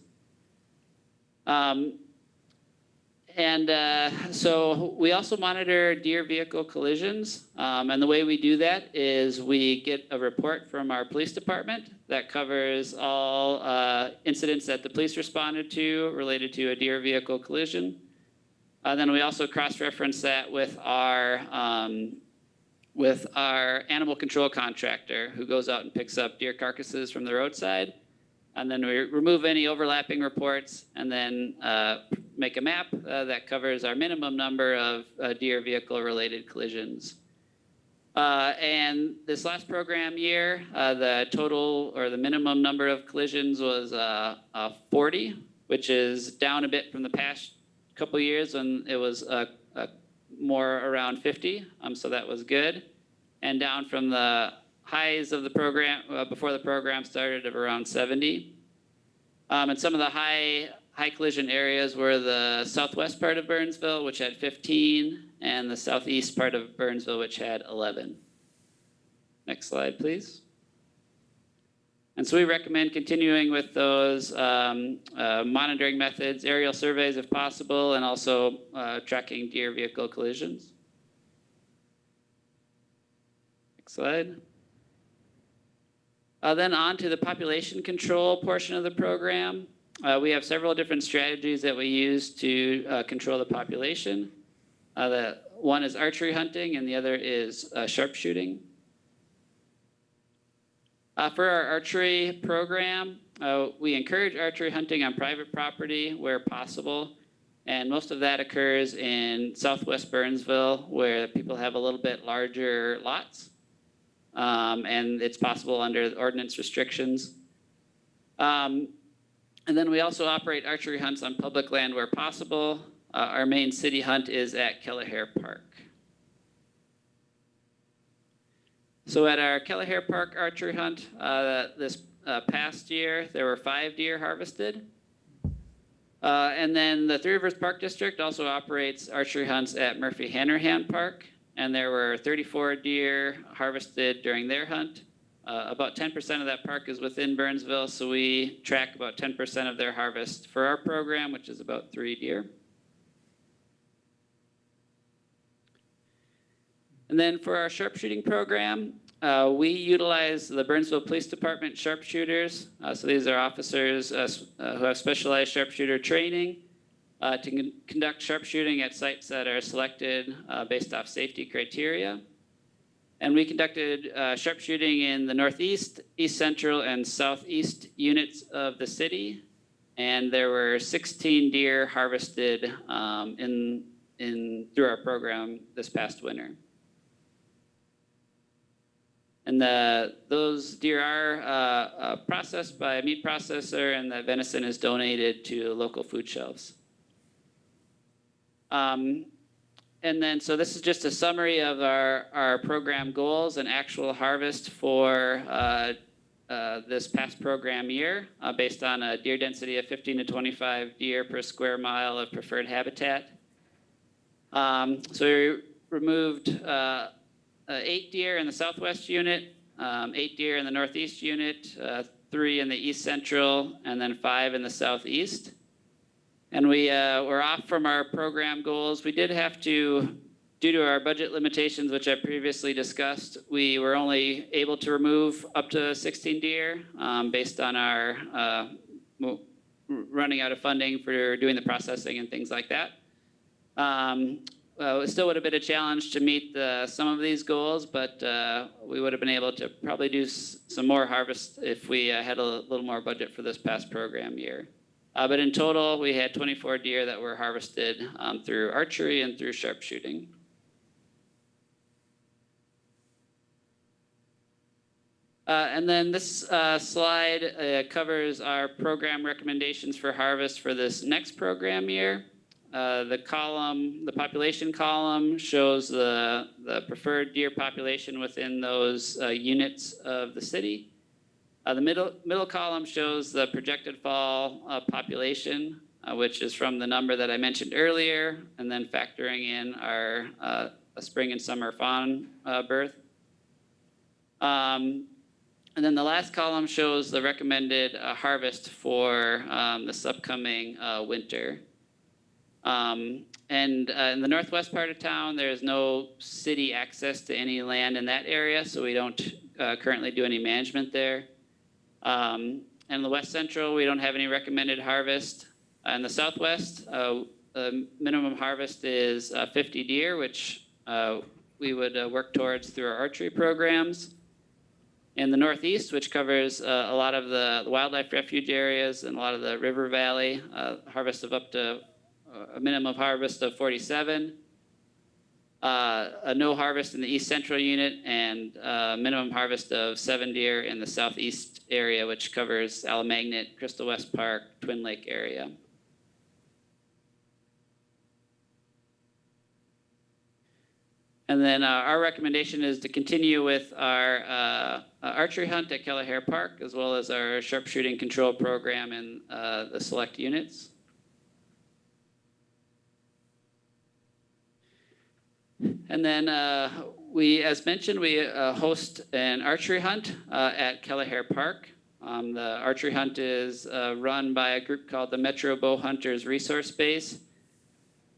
So we also monitor deer vehicle collisions. And the way we do that is we get a report from our police department that covers all incidents that the police responded to related to a deer vehicle collision. Then we also cross-reference that with our animal control contractor who goes out and picks up deer carcasses from the roadside. And then we remove any overlapping reports and then make a map that covers our minimum number of deer vehicle-related collisions. And this last program year, the total or the minimum number of collisions was 40, which is down a bit from the past couple years when it was more around 50. So that was good. And down from the highs of the program before the program started of around 70. And some of the high collision areas were the southwest part of Burnsville, which had 15, and the southeast part of Burnsville, which had 11. Next slide, please. And so we recommend continuing with those monitoring methods, aerial surveys if possible, and also tracking deer vehicle collisions. Next slide. Then on to the population control portion of the program. We have several different strategies that we use to control the population. The one is archery hunting and the other is sharpshooting. For our archery program, we encourage archery hunting on private property where possible. And most of that occurs in southwest Burnsville, where people have a little bit larger lots. And it's possible under ordinance restrictions. And then we also operate archery hunts on public land where possible. Our main city hunt is at Kelleher Park. So at our Kelleher Park archery hunt this past year, there were 5 deer harvested. And then the Three Rivers Park District also operates archery hunts at Murphy-Hanrahan Park, and there were 34 deer harvested during their hunt. About 10% of that park is within Burnsville, so we track about 10% of their harvest for our program, which is about 3 deer. And then for our sharpshooting program, we utilize the Burnsville Police Department sharpshooters. So these are officers who have specialized sharpshooter training to conduct sharpshooting at sites that are selected based off safety criteria. And we conducted sharpshooting in the northeast, east central, and southeast units of the city. And there were 16 deer harvested through our program this past winter. And those deer are processed by a meat processor, and the venison is donated to local food shelves. And then, so this is just a summary of our program goals and actual harvest for this past program year, based on a deer density of 15 to 25 deer per square mile of preferred habitat. So we removed 8 deer in the southwest unit, 8 deer in the northeast unit, 3 in the east central, and then 5 in the southeast. And we were off from our program goals. We did have to, due to our budget limitations, which I previously discussed, we were only able to remove up to 16 deer based on our running out of funding for doing the processing and things like that. It still would have been a challenge to meet some of these goals, but we would have been able to probably do some more harvest if we had a little more budget for this past program year. But in total, we had 24 deer that were harvested through archery and through sharpshooting. And then this slide covers our program recommendations for harvest for this next program year. The population column shows the preferred deer population within those units of the city. The middle column shows the projected fall population, which is from the number that I mentioned earlier, and then factoring in our spring and summer fawn birth. And then the last column shows the recommended harvest for this upcoming winter. And in the northwest part of town, there is no city access to any land in that area, so we don't currently do any management there. And in the west central, we don't have any recommended harvest. In the southwest, the minimum harvest is 50 deer, which we would work towards through our archery programs. In the northeast, which covers a lot of the wildlife refuge areas and a lot of the river valley, harvest of up to a minimum harvest of 47, a no harvest in the east central unit, and a minimum harvest of 7 deer in the southeast area, which covers Alamagnet, Crystal West Park, Twin Lake area. And then our recommendation is to continue with our archery hunt at Kelleher Park, as well as our sharpshooting control program in the select units. And then we, as mentioned, we host an archery hunt at Kelleher Park The archery hunt is run by a group called the Metro Bow Hunters Resource Base.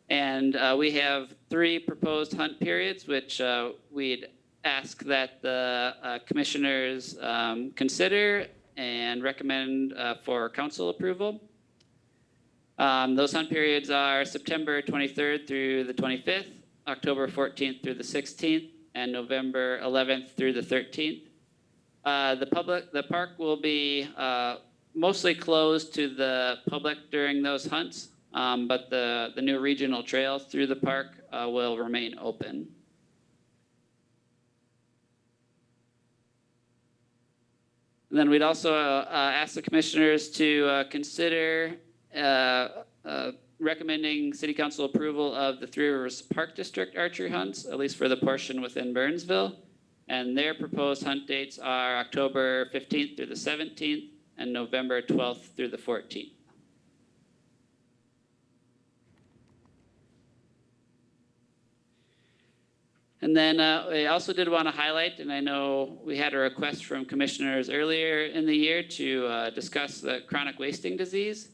And we have 3 proposed hunt periods, which we'd ask that the commissioners consider and recommend for council approval. Those hunt periods are September 23rd through the 25th, October 14th through the 16th, and November 11th through the 13th. The park will be mostly closed to the public during those hunts, but the new regional trails through the park will remain open. And then we'd also ask the commissioners to consider recommending City Council approval of the Three Rivers Park District archery hunts, at least for the portion within Burnsville. And their proposed hunt dates are October 15th through the 17th and November 12th through the 14th. And then I also did want to highlight, and I know we had a request from commissioners earlier in the year to discuss the chronic wasting disease.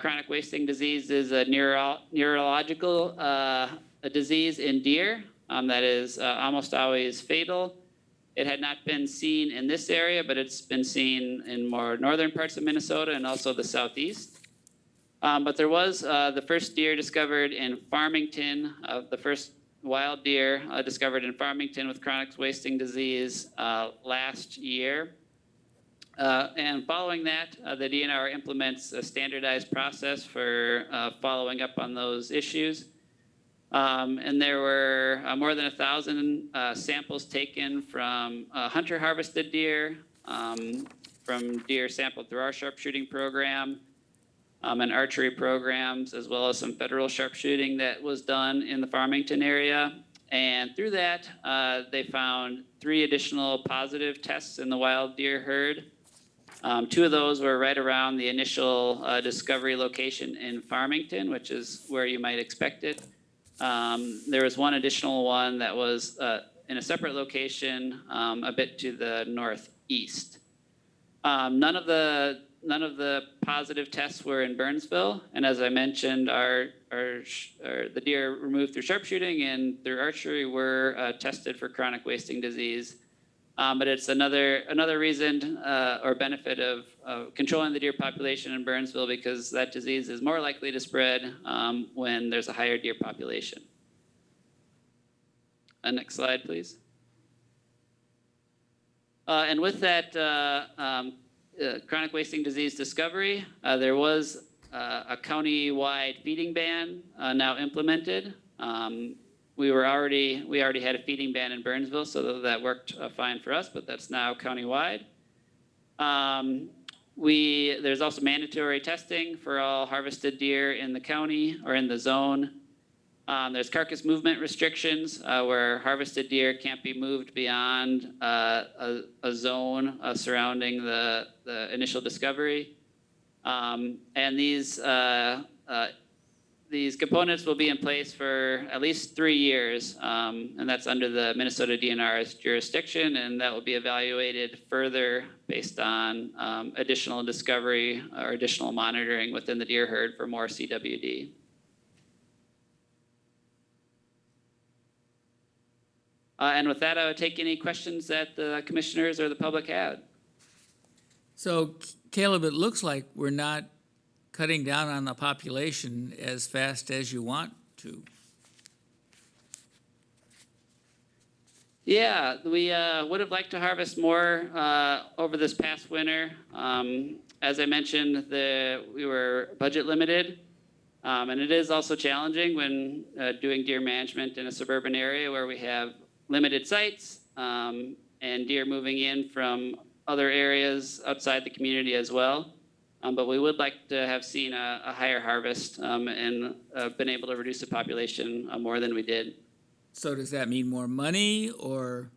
Chronic wasting disease is a neurological a disease in deer that is almost always fatal. It had not been seen in this area, but it's been seen in more northern parts of Minnesota and also the southeast. But there was the first deer discovered in Farmington, the first wild deer discovered in Farmington with chronic wasting disease last year. And following that, the DNR implements a standardized process for following up on those issues. And there were more than 1,000 samples taken from hunter harvested deer, from deer sampled through our sharpshooting program, and archery programs, as well as some federal sharpshooting that was done in the Farmington area. And through that, they found 3 additional positive tests in the wild deer herd. 2 of those were right around the initial discovery location in Farmington, which is where you might expect it. There was 1 additional one that was in a separate location a bit to the northeast. None of the positive tests were in Burnsville, and as I mentioned, the deer removed through sharpshooting and through archery were tested for chronic wasting disease. But it's another reason or benefit of controlling the deer population in Burnsville, because that disease is more likely to spread when there's a higher deer population. Next slide, please. And with that chronic wasting disease discovery, there was a county-wide feeding ban now implemented. We already had a feeding ban in Burnsville, so that worked fine for us, but that's now countywide. There's also mandatory testing for all harvested deer in the county or in the zone. There's carcass movement restrictions where harvested deer can't be moved beyond a zone surrounding the initial discovery. And these components will be in place for at least 3 years, and that's under the Minnesota DNR's jurisdiction, and that will be evaluated further based on additional discovery or additional monitoring within the deer herd for more CWD. And with that, I would take any questions that the commissioners or the public had. So, Caleb, it looks like we're not cutting down on the population as fast as you want to. Yeah, we would have liked to harvest more over this past winter. As I mentioned, we were budget limited, and it is also challenging when doing deer management in a suburban area where we have limited sites and deer moving in from other areas outside the community as well. But we would like to have seen a higher harvest and been able to reduce the population more than we did. So does that mean more money or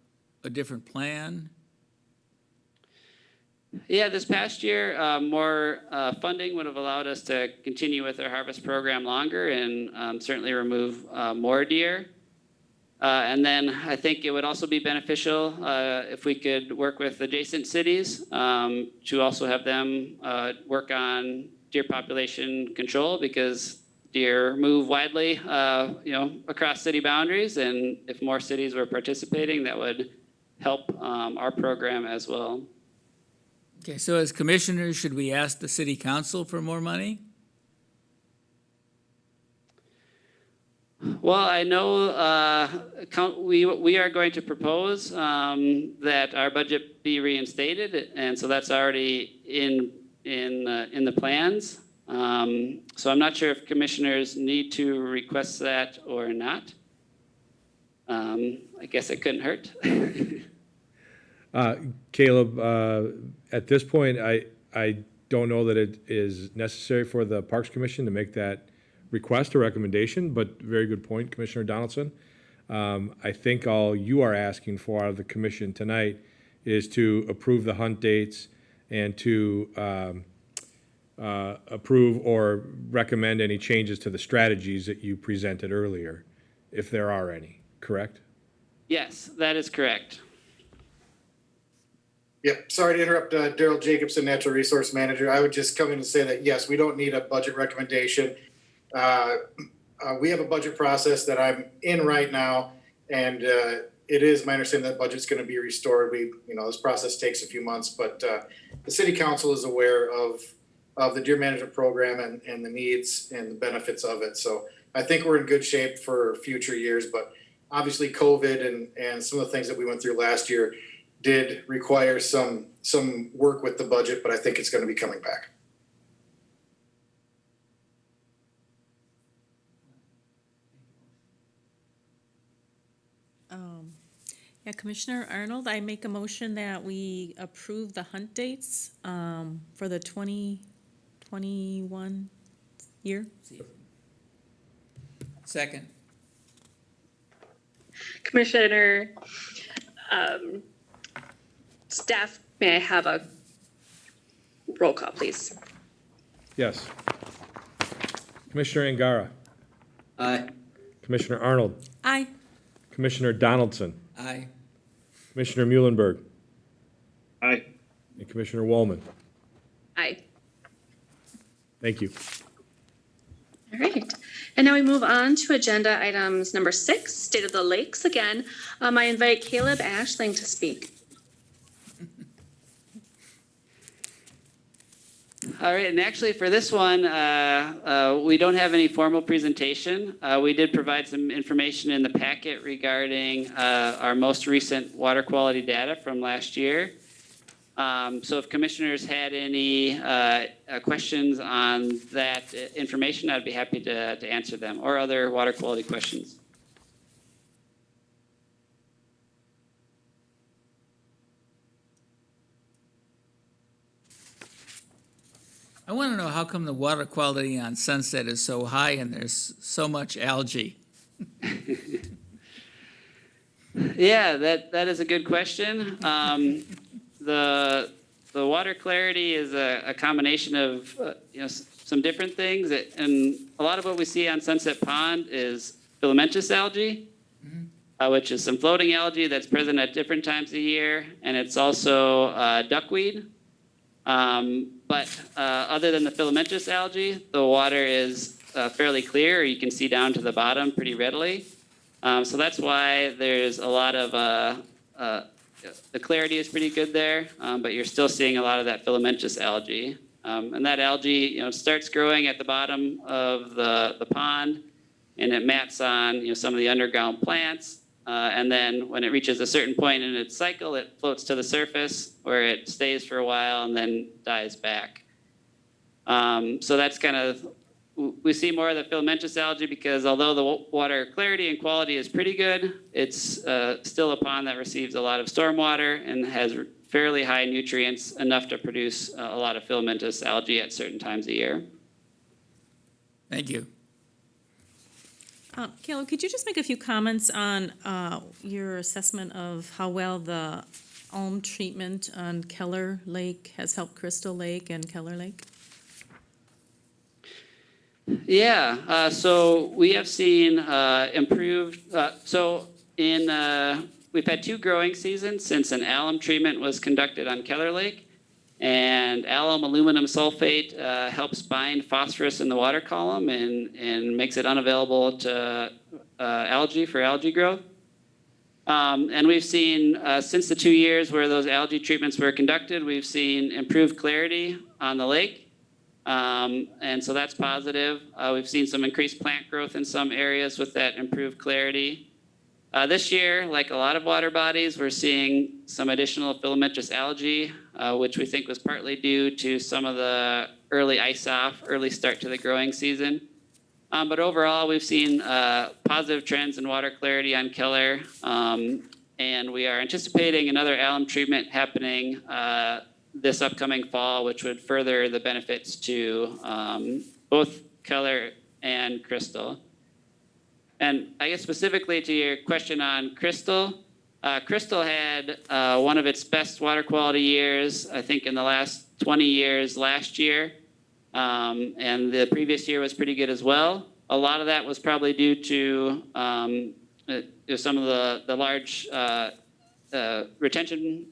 a different plan? Yeah, this past year, more funding would have allowed us to continue with our harvest program longer and certainly remove more deer. And then I think it would also be beneficial if we could work with adjacent cities to also have them work on deer population control, because deer move widely, across city boundaries, and if more cities were participating, that would help our program as well. Okay, so as commissioners, should we ask the city council for more money? Well, I know we are going to propose that our budget be reinstated, and so that's already in the plans. So I'm not sure if commissioners need to request that or not. I guess it couldn't hurt. Caleb, at this point, I don't know that it is necessary for the Parks Commission to make that request or recommendation, but very good point, Commissioner Donaldson. I think all you are asking for out of the commission tonight is to approve the hunt dates and to approve or recommend any changes to the strategies that you presented earlier, if there are any, correct? Yes, that is correct. Yep, sorry to interrupt, Daryl Jacobson, Natural Resource Manager. I would just come in and say that, yes, we don't need a budget recommendation. We have a budget process that I'm in right now, and it is my understanding that budget's going to be restored. This process takes a few months, but the city council is aware of the deer management program and the needs and the benefits of it. So I think we're in good shape for future years, but obviously COVID and some of the things that we went through last year did require some work with the budget, but I think it's going to be coming back. Yeah, Commissioner Arnold, I make a motion that we approve the hunt dates for the 2021 year. Second. Commissioner, staff, may I have a roll call, please? Yes. Commissioner Angara. Aye. Commissioner Arnold. Aye. Commissioner Donaldson. Aye. Commissioner Muhlenberg. Aye. And Commissioner Woolman. Aye. Thank you. All right. And now we move on to agenda items number 6, State of the Lakes again. I invite Caleb Ashling to speak. All right, and actually for this one, we don't have any formal presentation. We did provide some information in the packet regarding our most recent water quality data from last year. So if commissioners had any questions on that information, I'd be happy to answer them, or other water quality questions. I want to know how come the water quality on Sunset is so high and there's so much algae? Yeah, that is a good question. The water clarity is a combination of some different things, and a lot of what we see on Sunset Pond is filamentous algae, which is some floating algae that's present at different times of the year, and it's also duckweed. But other than the filamentous algae, the water is fairly clear. You can see down to the bottom pretty readily. So that's why there's a lot of, the clarity is pretty good there, but you're still seeing a lot of that filamentous algae. And that algae, starts growing at the bottom of the pond, and it mats on, some of the underground plants. And then when it reaches a certain point in its cycle, it floats to the surface where it stays for a while and then dies back. So that's kind of, we see more of the filamentous algae because although the water clarity and quality is pretty good, it's still a pond that receives a lot of stormwater and has fairly high nutrients, enough to produce a lot of filamentous algae at certain times of year. Thank you. Caleb, could you just make a few comments on your assessment of how well the ulm treatment on Keller Lake has helped Crystal Lake and Keller Lake? Yeah, so we have seen improved, we've had 2 growing seasons since an alum treatment was conducted on Keller Lake. And alum aluminum sulfate helps bind phosphorus in the water column and makes it unavailable to algae for algae growth. And we've seen, since the 2 years where those algae treatments were conducted, we've seen improved clarity on the lake. And so that's positive. We've seen some increased plant growth in some areas with that improved clarity. This year, like a lot of water bodies, we're seeing some additional filamentous algae, which we think was partly due to some of the early ice-off, early start to the growing season. But overall, we've seen positive trends in water clarity on Keller, and we are anticipating another alum treatment happening this upcoming fall, which would further the benefits to both Keller and Crystal. And I guess specifically to your question on Crystal, Crystal had one of its best water quality years, I think in the last 20 years last year. And the previous year was pretty good as well. A lot of that was probably due to some of the large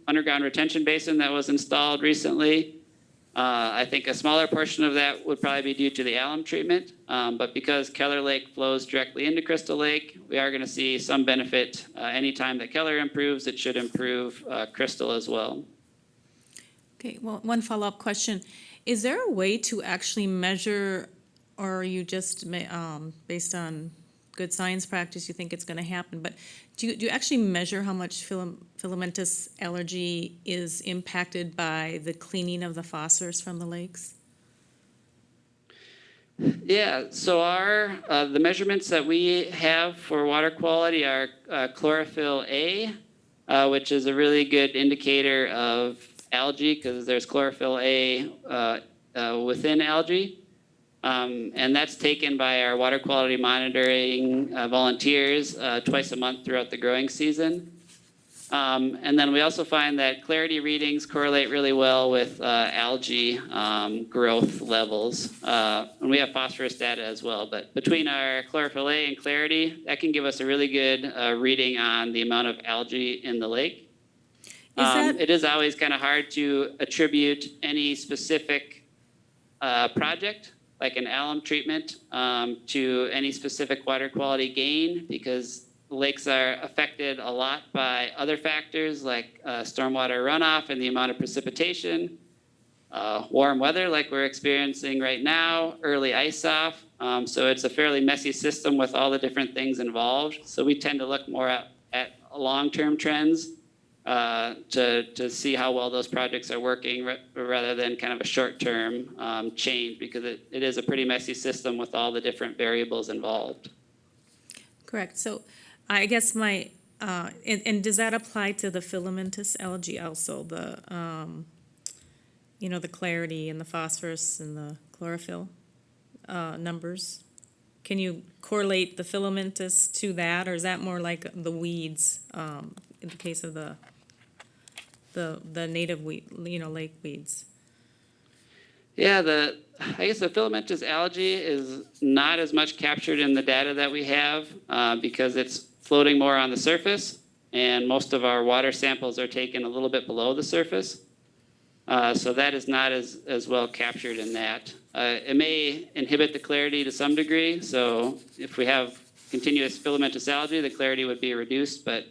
underground retention basin that was installed recently. I think a smaller portion of that would probably be due to the alum treatment, but because Keller Lake flows directly into Crystal Lake, we are going to see some benefit. Anytime that Keller improves, it should improve Crystal as well. Okay, well, one follow-up question. Is there a way to actually measure, or are you just based on good science practice, you think it's going to happen, but do you actually measure how much filamentous algae is impacted by the cleaning of the phosphorus from the lakes? Yeah, so the measurements that we have for water quality are chlorophyll A, which is a really good indicator of algae because there's chlorophyll A within algae. And that's taken by our water quality monitoring volunteers twice a month throughout the growing season. And then we also find that clarity readings correlate really well with algae growth levels. And we have phosphorus data as well. But between our chlorophyll A and clarity, that can give us a really good reading on the amount of algae in the lake. It is always kind of hard to attribute any specific project, like an alum treatment, to any specific water quality gain, because lakes are affected a lot by other factors like stormwater runoff and the amount of precipitation, warm weather like we're experiencing right now, early ice-off. So it's a fairly messy system with all the different things involved. So we tend to look more at long-term trends to see how well those projects are working rather than kind of a short-term change, because it is a pretty messy system with all the different variables involved. Correct. So I guess and does that apply to the filamentous algae also, the clarity and the phosphorus and the chlorophyll numbers? Can you correlate the filamentous to that, or is that more like the weeds in the case of the native weed, lake weeds? Yeah, I guess the filamentous algae is not as much captured in the data that we have because it's floating more on the surface, and most of our water samples are taken a little bit below the surface. So that is not as well captured in that. It may inhibit the clarity to some degree. So if we have continuous filamentous algae, the clarity would be reduced, but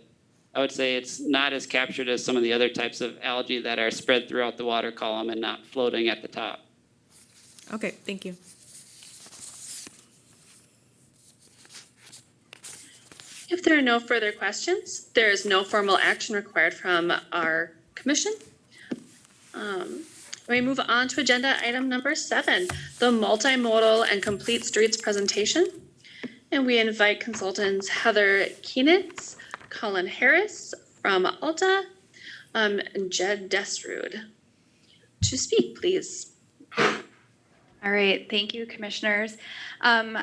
I would say it's not as captured as some of the other types of algae that are spread throughout the water column and not floating at the top. Okay, thank you. If there are no further questions, there is no formal action required from our commission. We move on to agenda item number 7, the multimodal and complete streets presentation. And we invite consultants Heather Kienitz, Colin Harris from Alta, and Jed Desrud to speak, please. All right, thank you, commissioners.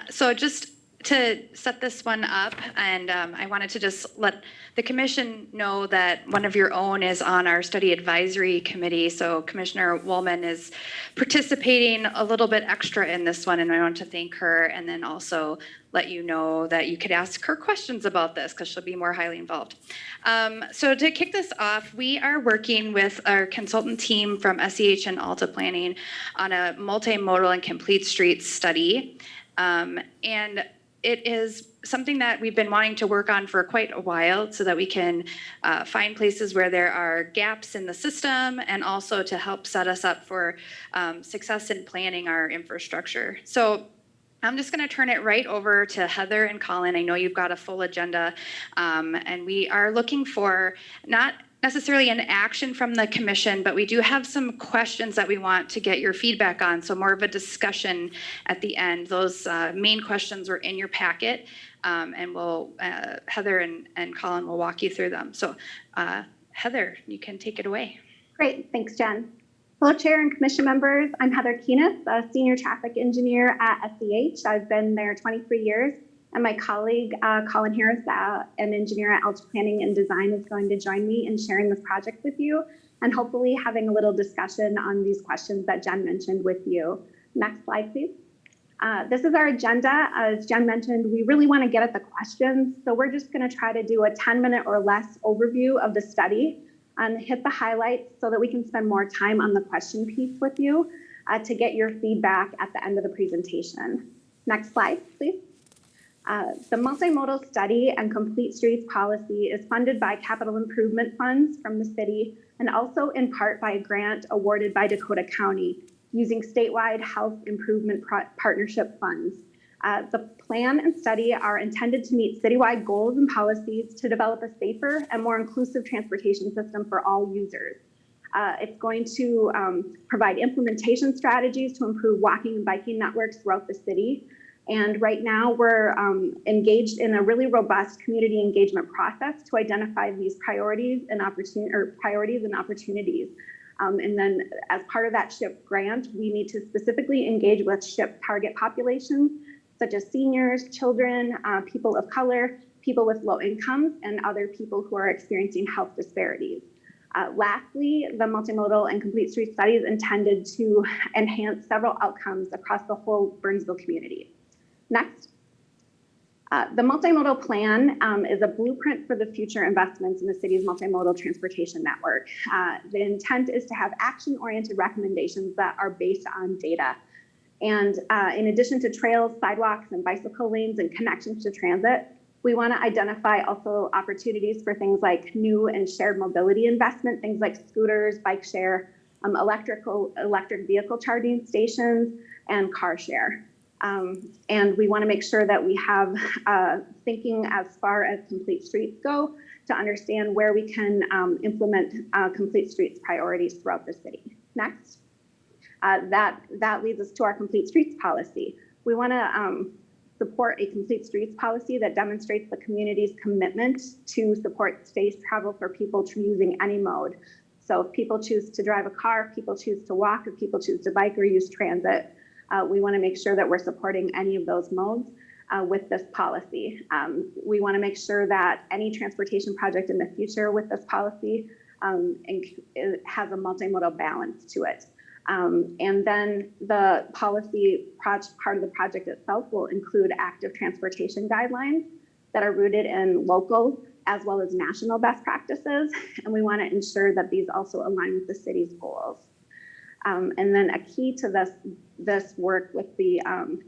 So just to set this one up, and I wanted to just let the commission know that one of your own is on our study advisory committee. So Commissioner Woolman is participating a little bit extra in this one, and I want to thank her, and then also let you know that you could ask her questions about this because she'll be more highly involved. So to kick this off, we are working with our consultant team from SEH and Alta Planning on a multimodal and complete streets study. And it is something that we've been wanting to work on for quite a while so that we can find places where there are gaps in the system and also to help set us up for success in planning our infrastructure. So I'm just going to turn it right over to Heather and Colin. I know you've got a full agenda, and we are looking for not necessarily an action from the commission, but we do have some questions that we want to get your feedback on, so more of a discussion at the end. Those main questions were in your packet, and we'll, Heather and Colin will walk you through them. So Heather, you can take it away. Great, thanks, Jen. Hello, Chair and Commission members. I'm Heather Keeneth, a Senior Traffic Engineer at SEH. I've been there 23 years. And my colleague, Colin Harris, an engineer at Alta Planning and Design, is going to join me in sharing this project with you and hopefully having a little discussion on these questions that Jen mentioned with you. Next slide, please. This is our agenda. As Jen mentioned, we really want to get at the questions. So we're just going to try to do a 10-minute or less overview of the study and hit the highlights so that we can spend more time on the question piece with you to get your feedback at the end of the presentation. Next slide, please. The multimodal study and complete streets policy is funded by capital improvement funds from the city and also in part by a grant awarded by Dakota County using statewide health improvement partnership funds. The plan and study are intended to meet citywide goals and policies to develop a safer and more inclusive transportation system for all users. It's going to provide implementation strategies to improve walking and biking networks throughout the city. And right now we're engaged in a really robust community engagement process to identify these priorities and opportunities. And then as part of that SHIP grant, we need to specifically engage with SHIP target populations, such as seniors, children, people of color, people with low incomes, and other people who are experiencing health disparities. Lastly, the multimodal and complete street study is intended to enhance several outcomes across the whole Burnsville community. Next. The multimodal plan is a blueprint for the future investments in the city's multimodal transportation network. The intent is to have action-oriented recommendations that are based on data. And in addition to trails, sidewalks, and bicycle lanes and connections to transit, we want to identify also opportunities for things like new and shared mobility investment, things like scooters, bike share, electric vehicle charging stations, and car share. And we want to make sure that we have thinking as far as complete streets go to understand where we can implement complete streets priorities throughout the city. Next. That leads us to our complete streets policy. We want to support a complete streets policy that demonstrates the community's commitment to support safe travel for people using any mode. So if people choose to drive a car, if people choose to walk, if people choose to bike or use transit, we want to make sure that we're supporting any of those modes with this policy. We want to make sure that any transportation project in the future with this policy has a multimodal balance to it. And then the policy part of the project itself will include active transportation guidelines that are rooted in local as well as national best practices. And we want to ensure that these also align with the city's goals. And then a key to this work with the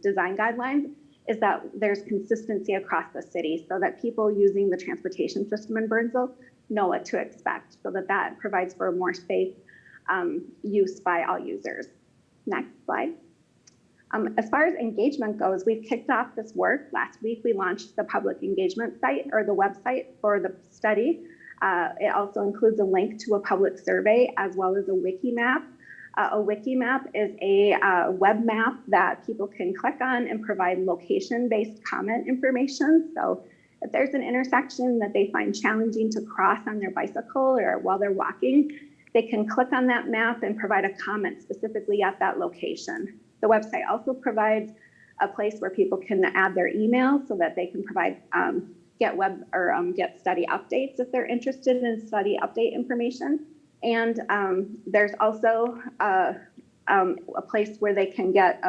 design guidelines is that there's consistency across the city so that people using the transportation system in Burnsville know what to expect, so that provides for a more safe use by all users. Next slide. As far as engagement goes, we've kicked off this work. Last week, we launched the public engagement site or the website for the study. It also includes a link to a public survey as well as a wiki map. A wiki map is a web map that people can click on and provide location-based comment information. So if there's an intersection that they find challenging to cross on their bicycle or while they're walking, they can click on that map and provide a comment specifically at that location. The website also provides a place where people can add their email so that they can provide, get study updates if they're interested in study update information. And there's also a place where they can get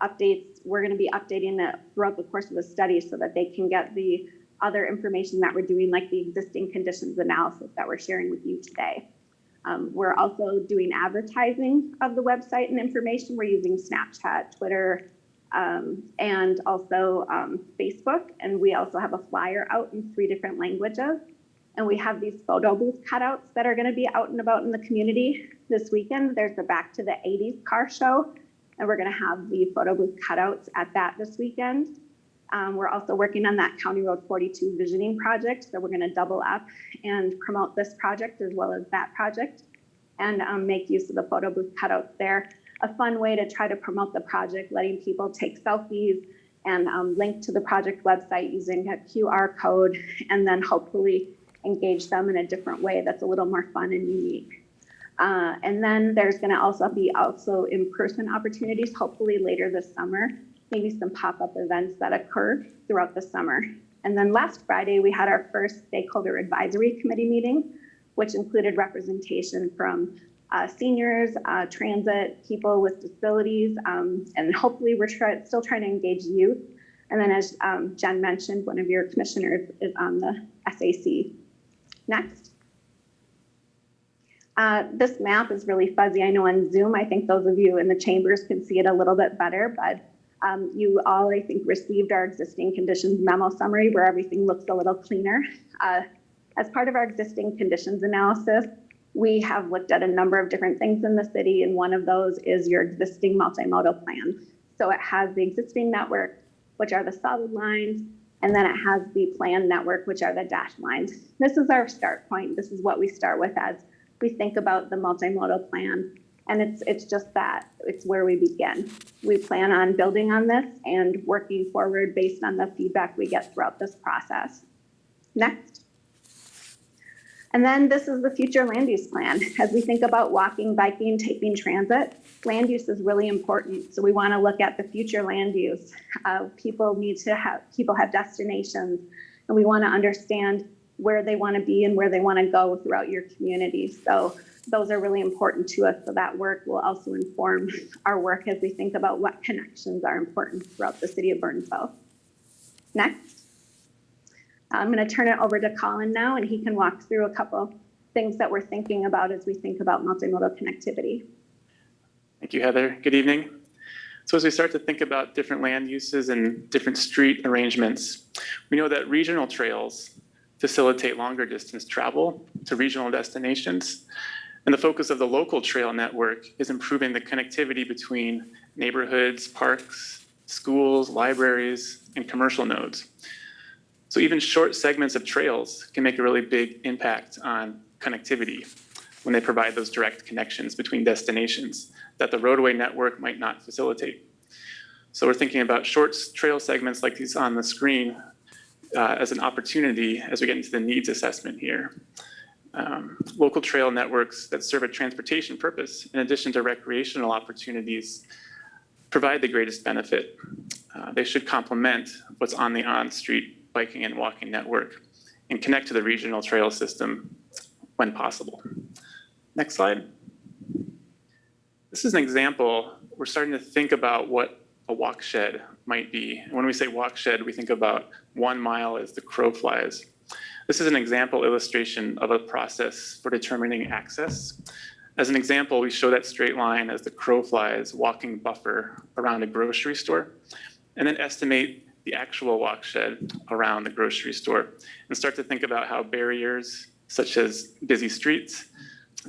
updates. We're going to be updating it throughout the course of the study so that they can get the other information that we're doing, like the existing conditions analysis that we're sharing with you today. We're also doing advertising of the website and information. We're using Snapchat, Twitter, and also Facebook. And we also have a flyer out in 3 different languages. And we have these photo booth cutouts that are going to be out and about in the community this weekend. There's the Back to the 80s car show, and we're going to have the photo booth cutouts at that this weekend. We're also working on that County Road 42 visioning project, so we're going to double up and promote this project as well as that project, and make use of the photo booth cutouts there. A fun way to try to promote the project, letting people take selfies and link to the project website using a QR code, and then hopefully engage them in a different way that's a little more fun and unique. And then there's going to also be in-person opportunities, hopefully later this summer, maybe some pop-up events that occur throughout the summer. And then last Friday, we had our first stakeholder advisory committee meeting, which included representation from seniors, transit, people with disabilities, and hopefully we're still trying to engage youth. And then as Jen mentioned, one of your commissioners is on the SAC. Next. This map is really fuzzy. I know on Zoom, I think those of you in the chambers can see it a little bit better, but you all, I think, received our existing conditions memo summary where everything looks a little cleaner. As part of our existing conditions analysis, we have looked at a number of different things in the city, and one of those is your existing multi-modal plan. So it has the existing network, which are the solid lines, and then it has the planned network, which are the dashed lines. This is our start point. This is what we start with as we think about the multimodal plan. And it's just that, it's where we begin. We plan on building on this and working forward based on the feedback we get throughout this process. Next. And then this is the future land use plan. As we think about walking, biking, taking transit, land use is really important. So we want to look at the future land use. People have destinations, and we want to understand where they want to be and where they want to go throughout your community. So those are really important to us. So that work will also inform our work as we think about what connections are important throughout the city of Burnsville. Next. I'm going to turn it over to Colin now, and he can walk through a couple things that we're thinking about as we think about multimodal connectivity. Thank you, Heather. Good evening. So as we start to think about different land uses and different street arrangements, we know that regional trails facilitate longer distance travel to regional destinations. And the focus of the local trail network is improving the connectivity between neighborhoods, parks, schools, libraries, and commercial nodes. So even short segments of trails can make a really big impact on connectivity when they provide those direct connections between destinations that the roadway network might not facilitate. So we're thinking about short trail segments like these on the screen as an opportunity as we get into the needs assessment here. Local trail networks that serve a transportation purpose, in addition to recreational opportunities, provide the greatest benefit. They should complement what's on the on-street biking and walking network and connect to the regional trail system when possible. Next slide. This is an example. We're starting to think about what a walk shed might be. And when we say walk shed, we think about 1 mile as the crow flies. This is an example illustration of a process for determining access. As an example, we show that straight line as the crow flies walking buffer around a grocery store, and then estimate the actual walk shed around the grocery store and start to think about how barriers such as busy streets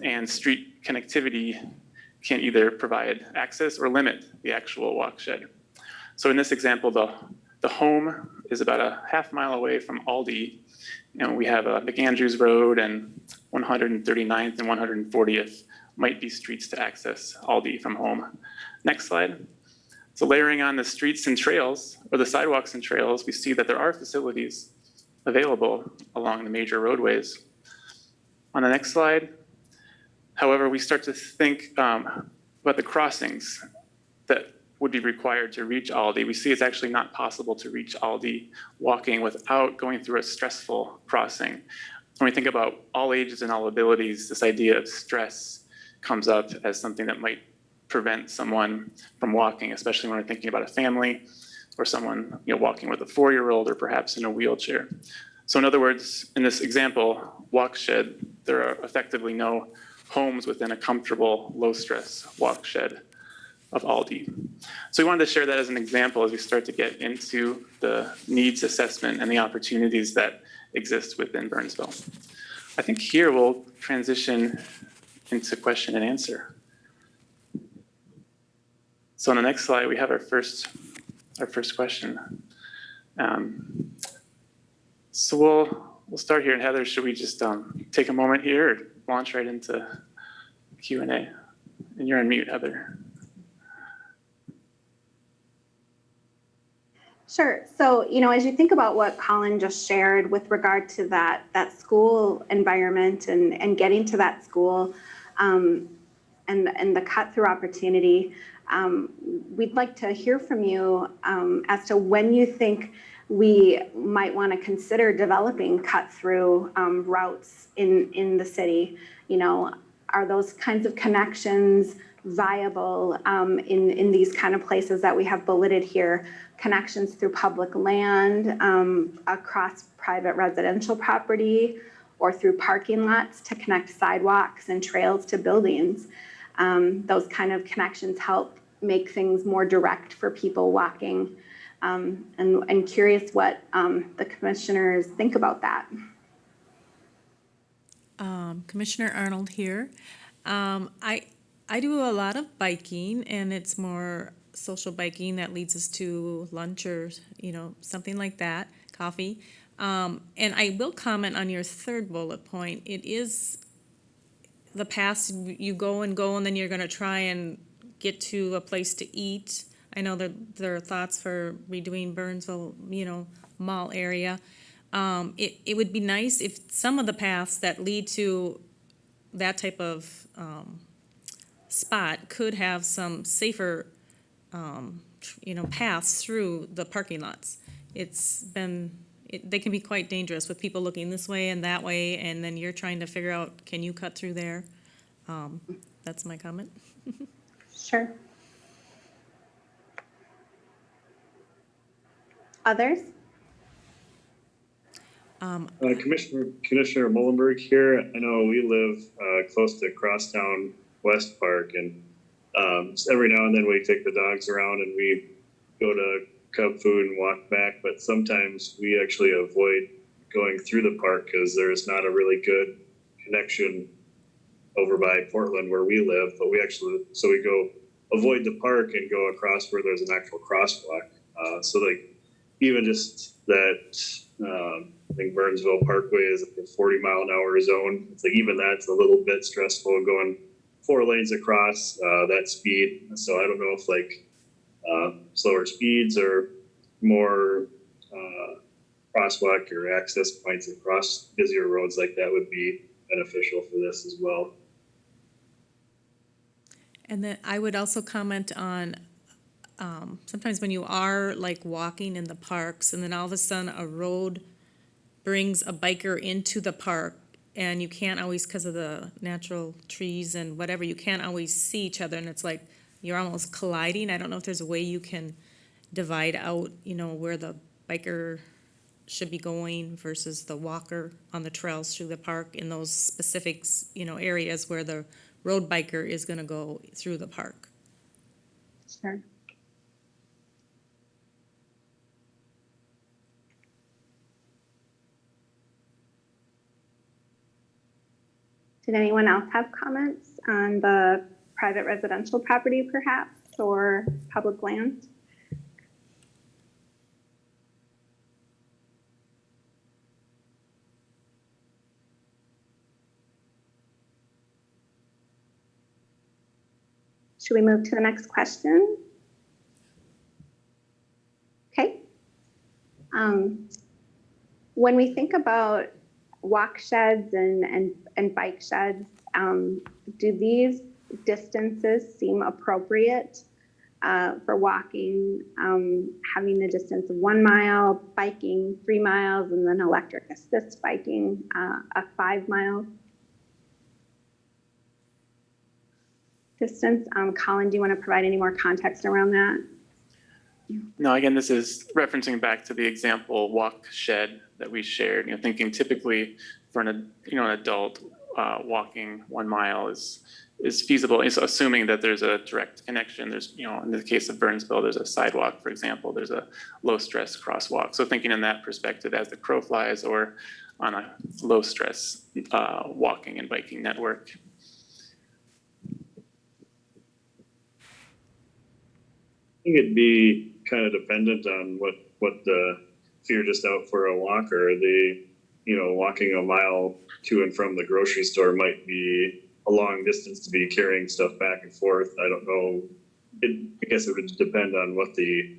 and street connectivity can either provide access or limit the actual walk shed. So in this example, the home is about a half mile away from Aldi, and we have McAndrews Road and 139th and 140th might be streets to access Aldi from home. Next slide. So layering on the streets and trails, or the sidewalks and trails, we see that there are facilities available along the major roadways. On the next slide, however, we start to think about the crossings that would be required to reach Aldi, we see it's actually not possible to reach Aldi walking without going through a stressful crossing. When we think about all ages and all abilities, this idea of stress comes up as something that might prevent someone from walking, especially when we're thinking about a family or someone walking with a 4-year-old or perhaps in a wheelchair. So in other words, in this example, walk shed, there are effectively no homes within a comfortable, low-stress walk shed of Aldi. So we wanted to share that as an example as we start to get into the needs assessment and the opportunities that exist within Burnsville. I think here we'll transition into question and answer. So on the next slide, we have our first question. So we'll start here. And Heather, should we just take a moment here or launch right into Q&A? And you're on mute, Heather. Sure. So, as you think about what Colin just shared with regard to that school environment and getting to that school and the cut-through opportunity, we'd like to hear from you as to when you think we might want to consider developing cut-through routes in the city. Are those kinds of connections viable in these kind of places that we have bulleted here? Connections through public land, across private residential property, or through parking lots to connect sidewalks and trails to buildings. Those kind of connections help make things more direct for people walking. And curious what the commissioners think about that. Commissioner Arnold here. I do a lot of biking, and it's more social biking that leads us to lunch or something like that, coffee. And I will comment on your third bullet point. It is the paths you go, and then you're going to try and get to a place to eat. I know that there are thoughts for redoing Burnsville, mall area. It would be nice if some of the paths that lead to that type of spot could have some safer paths through the parking lots. They can be quite dangerous with people looking this way and that way, and then you're trying to figure out, can you cut through there? That's my comment. Sure. Others? Commissioner Mullenberg here. I know we live close to Crosstown West Park, and every now and then we take the dogs around and we go to Cub Food and walk back, but sometimes we actually avoid going through the park because there's not a really good connection over by Portland where we live, but we go avoid the park and go across where there's an actual crosswalk. So even just that, I think Burnsville Parkway is a 40-mile-an-hour zone. It's even that's a little bit stressful going 4 lanes across that speed. So I don't know if slower speeds or more crosswalk or access points across busier roads like that would be beneficial for this as well. And then I would also comment on sometimes when you are walking in the parks and then all of a sudden a road brings a biker into the park, and you can't always, because of the natural trees and whatever, you can't always see each other, and it's like you're almost colliding. I don't know if there's a way you can divide out, where the biker should be going versus the walker on the trails through the park in those specific, areas where the road biker is going to go through the park. Sure. Did anyone else have comments on the private residential property perhaps, or public land? Should we move to the next question? Okay. When we think about walk sheds and bike sheds, do these distances seem appropriate for walking, having the distance of 1 mile, biking 3 miles, and then electric assist biking a 5 mile distance. Colin, do you want to provide any more context around that? No, again, this is referencing back to the example walk shed that we shared, thinking typically for an adult, walking 1 mile is feasible. It's assuming that there's a direct connection. There's, in the case of Burnsville, there's a sidewalk, for example, there's a low stress crosswalk. So thinking in that perspective as the crow flies or on a low stress walking and biking network. I think it'd be kind of dependent on what if you're just out for a walk, or walking a mile to and from the grocery store might be a long distance to be carrying stuff back and forth. I don't know. I guess it would depend on what the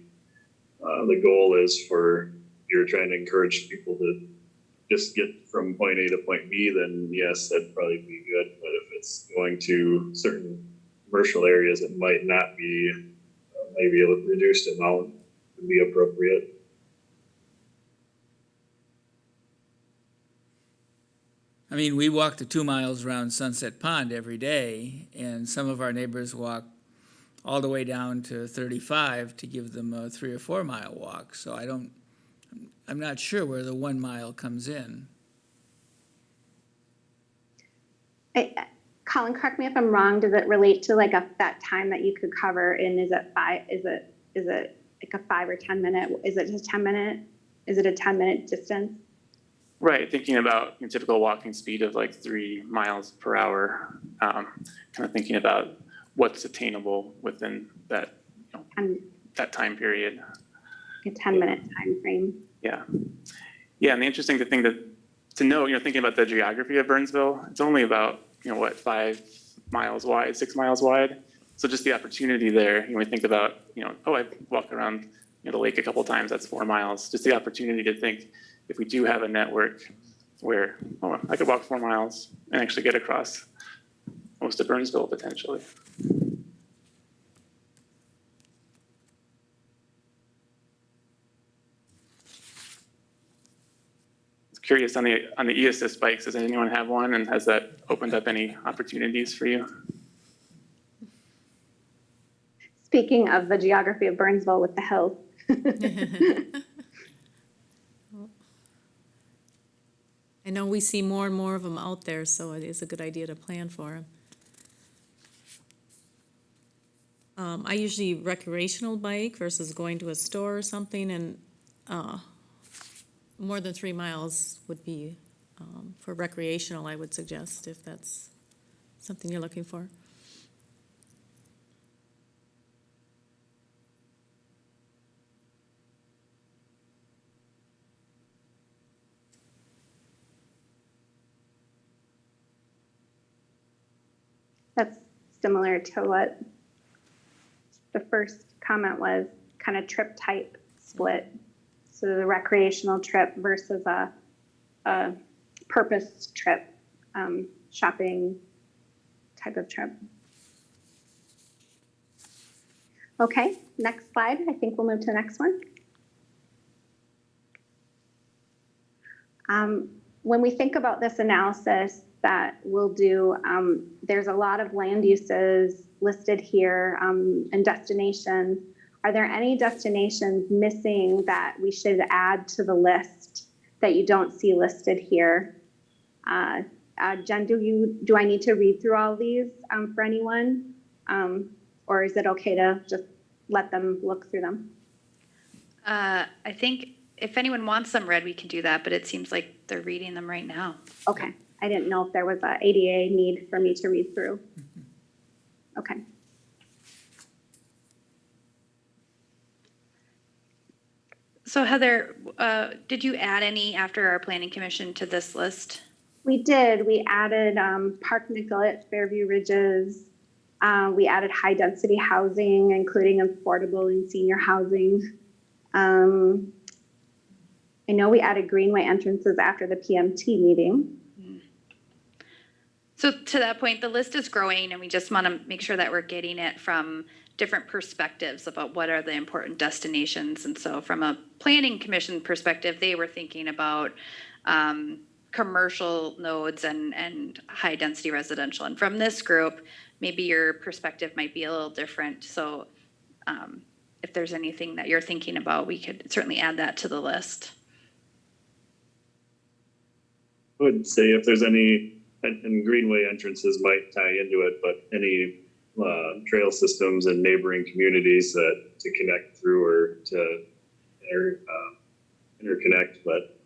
goal is for, you're trying to encourage people to just get from point A to point B, then yes, that'd probably be good. But if it's going to certain commercial areas, it might not be, maybe a reduced amount would be appropriate. I mean, we walk the 2 miles around Sunset Pond every day, and some of our neighbors walk all the way down to 35 to give them a 3 or 4 mile walk. So I'm not sure where the 1 mile comes in. Colin, correct me if I'm wrong. Does it relate to like that time that you could cover? And is it like a 5 or 10 minute? Is it just 10 minute? Is it a 10-minute distance? Right, thinking about typical walking speed of like 3 miles per hour, kind of thinking about what's attainable within that that time period. A 10-minute time frame. Yeah, and the interesting thing to know, thinking about the geography of Burnsville, it's only about 5 miles wide, 6 miles wide. So just the opportunity there. We think about I walk around the lake a couple times. That's 4 miles. Just the opportunity to think, if we do have a network where I could walk 4 miles and actually get across most of Burnsville potentially. Curious on the e-assist bikes, does anyone have one, and has that opened up any opportunities for you? Speaking of the geography of Burnsville with the hills. I know we see more and more of them out there, so it is a good idea to plan for them. I usually recreational bike versus going to a store or something, and more than 3 miles would be for recreational, I would suggest, if that's something you're looking for. That's similar to what the first comment was, kind of trip type split. So the recreational trip versus a purpose trip, shopping type of trip. Okay, next slide. I think we'll move to the next one. When we think about this analysis that we'll do, there's a lot of land uses listed here and destinations. Are there any destinations missing that we should add to the list that you don't see listed here? Jen, do I need to read through all these for anyone? Or is it okay to just let them look through them? I think if anyone wants them read, we can do that, but it seems like they're reading them right now. Okay. I didn't know if there was a ADA need for me to read through. Okay. So Heather, did you add any after our planning commission to this list? We did. We added Park Nicollet, Fairview Ridges. We added high density housing, including affordable and senior housing. I know we added greenway entrances after the PMT meeting. So to that point, the list is growing and we just want to make sure that we're getting it from different perspectives about what are the important destinations. And so from a planning commission perspective, they were thinking about commercial nodes and high density residential. And from this group, maybe your perspective might be a little different. So if there's anything that you're thinking about, we could certainly add that to the list. I would say if there's any, and greenway entrances might tie into it, but any trail systems and neighboring communities to connect through or to interconnect, but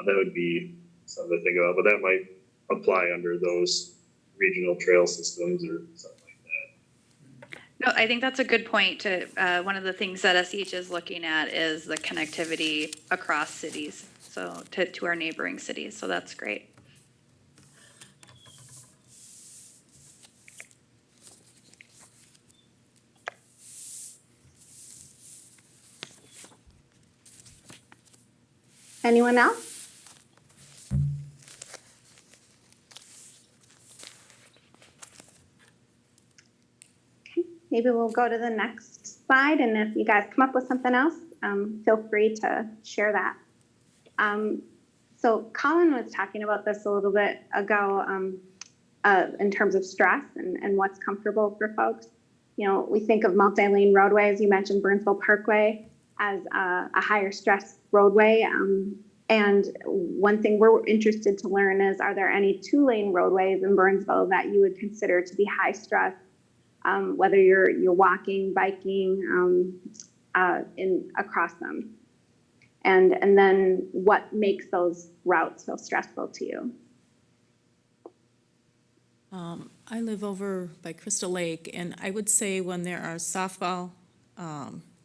that would be something to think about. But that might apply under those regional trail systems or something like that. No, I think that's a good point. To one of the things that SEH is looking at is the connectivity across cities, so to our neighboring cities. So that's great. Anyone else? Okay, maybe we'll go to the next slide, and if you guys come up with something else, feel free to share that. So Colin was talking about this a little bit ago in terms of stress and what's comfortable for folks. You know, we think of multi-lane roadways. You mentioned Burnsville Parkway as a higher stress roadway. And one thing we're interested to learn is, are there any 2-lane roadways in Burnsville that you would consider to be high stress, whether you're walking, biking, across them? And then what makes those routes so stressful to you? I live over by Crystal Lake, and I would say when there are softball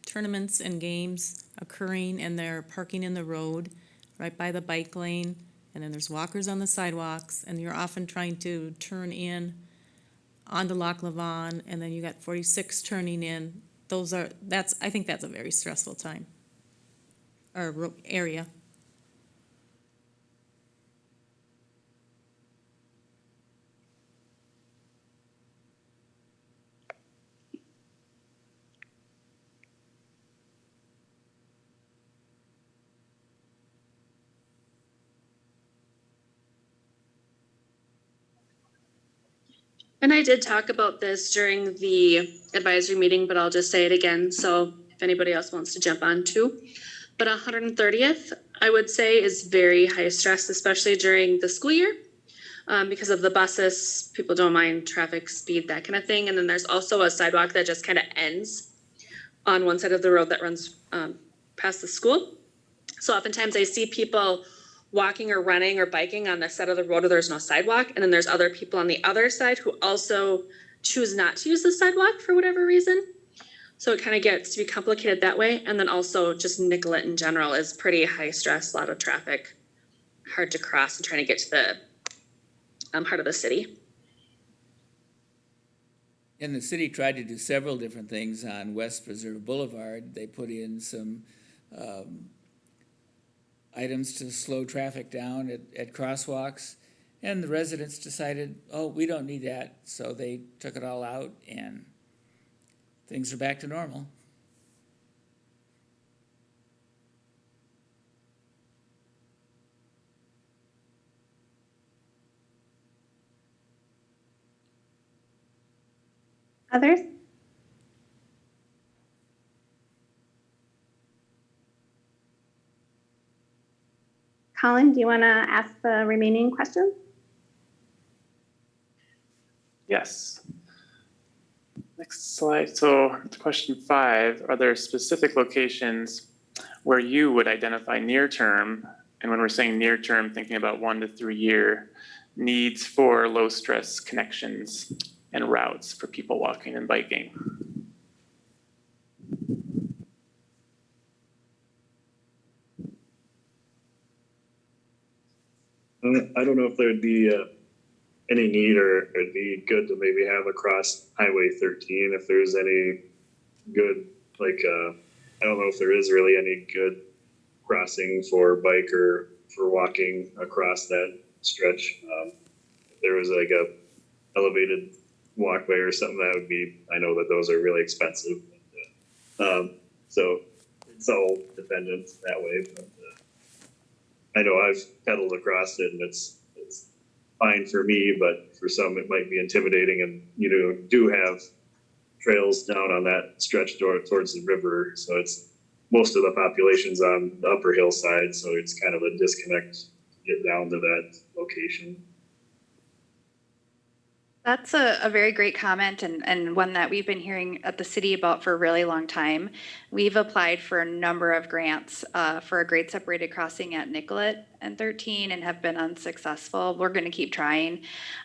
tournaments and games occurring and they're parking in the road right by the bike lane, and then there's walkers on the sidewalks, and you're often trying to turn in onto Loch Levon, and then you got 46 turning in. I think that's a very stressful time or area. And I did talk about this during the advisory meeting, but I'll just say it again. So if anybody else wants to jump on too. But 130th, I would say, is very high stress, especially during the school year, because of the buses. People don't mind traffic speed, that kind of thing. And then there's also a sidewalk that just kind of ends on one side of the road that runs past the school. So oftentimes I see people walking or running or biking on the side of the road where there's no sidewalk. And then there's other people on the other side who also choose not to use the sidewalk for whatever reason. So it kind of gets to be complicated that way. And then also just Nicollet in general is pretty high stress, a lot of traffic, hard to cross and trying to get to the heart of the city. And the city tried to do several different things on West Preserve Boulevard. They put in some items to slow traffic down at crosswalks, and the residents decided, oh, we don't need that, so they took it all out, and things are back to normal. Others? Colin, do you want to ask the remaining questions? Yes. Next slide. So to question 5, are there specific locations where you would identify near term, and when we're saying near term, thinking about 1 to 3 year needs for low stress connections and routes for people walking and biking? I don't know if there'd be any need, or it'd be good to maybe have across Highway 13 if there's any good, like, I don't know if there is really any good crossing for bike or for walking across that stretch. If there was like a elevated walkway or something, that would be, I know that those are really expensive. So it's all dependent that way. But, I know I've pedaled across it and it's fine for me, but for some it might be intimidating. And you do have trails down on that stretch towards the river, so it's most of the population's on the upper hillside, so it's kind of a disconnect to get down to that location. That's a very great comment and one that we've been hearing at the city about for a really long time. We've applied for a number of grants for a grade separated crossing at Nicollet and 13 and have been unsuccessful. We're going to keep trying.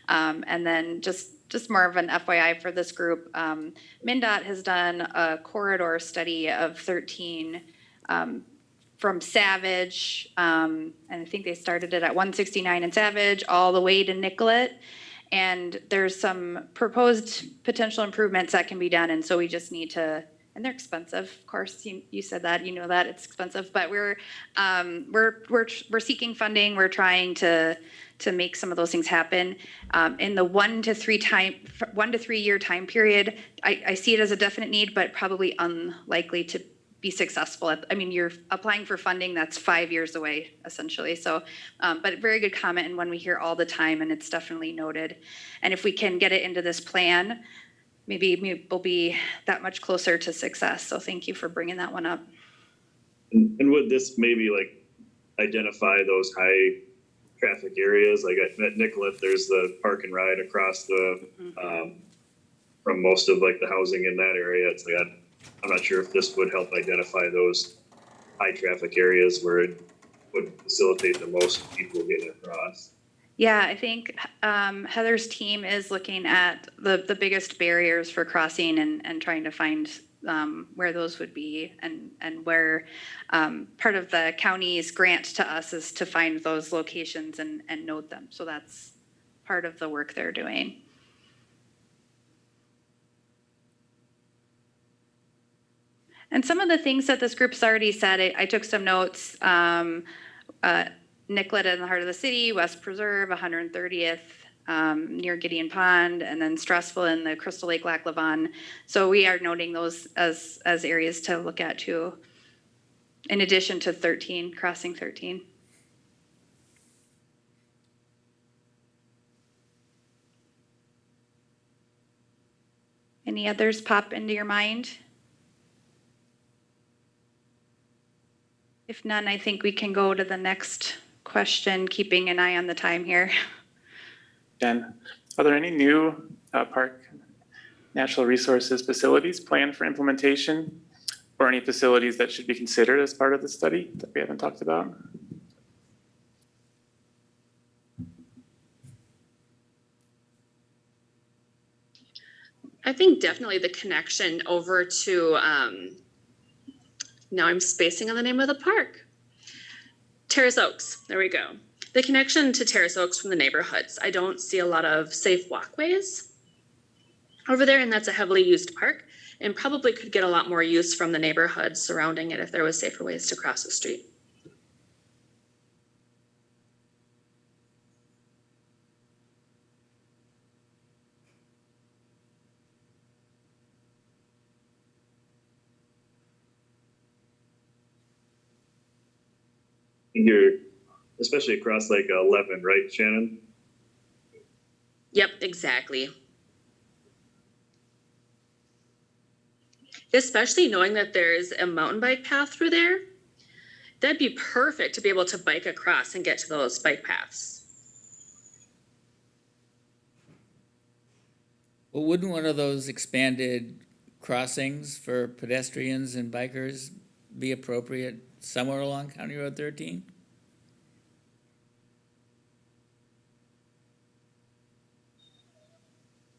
And then just more of an FYI for this group, MnDOT has done a corridor study of 13 from Savage, and I think they started it at 169 in Savage all the way to Nicollet. And there's some proposed potential improvements that can be done. And so we just need to, and they're expensive, of course, you said that, you know that it's expensive, but we're seeking funding. We're trying to make some of those things happen. In the 1 to 3 year time period, I see it as a definite need, but probably unlikely to be successful. I mean, you're applying for funding that's 5 years away, essentially. So, but very good comment, and one we hear all the time, and it's definitely noted. And if we can get it into this plan, maybe we'll be that much closer to success. So thank you for bringing that one up. And would this maybe like identify those high traffic areas? Like at Nicollet, there's the park and ride across the, from most of like the housing in that area. It's like, I'm not sure if this would help identify those high traffic areas where it would facilitate the most people getting across. Yeah, I think Heather's team is looking at the biggest barriers for crossing and trying to find where those would be and where part of the county's grant to us is to find those locations and note them. So that's part of the work they're doing. And some of the things that this group's already said, I took some notes. Nicollet in the heart of the city, West Preserve, 130th, near Gideon Pond, and then Strassville in the Crystal Lake Lac Lavon. So we are noting those as areas to look at too, in addition to 13, crossing 13. Any others pop into your mind? If none, I think we can go to the next question, keeping an eye on the time here. Jen, are there any new park natural resources facilities planned for implementation, or any facilities that should be considered as part of the study that we haven't talked about? I think definitely the connection over to, now I'm spacing on the name of the park. Terrace Oaks, there we go. The connection to Terrace Oaks from the neighborhoods. I don't see a lot of safe walkways over there, and that's a heavily used park and probably could get a lot more use from the neighborhoods surrounding it if there was safer ways to cross the street. You're especially across like 11, right, Shannon? Yep, exactly. Especially knowing that there's a mountain bike path through there, that'd be perfect to be able to bike across and get to those bike paths. Well, wouldn't one of those expanded crossings for pedestrians and bikers be appropriate somewhere along County Road 13?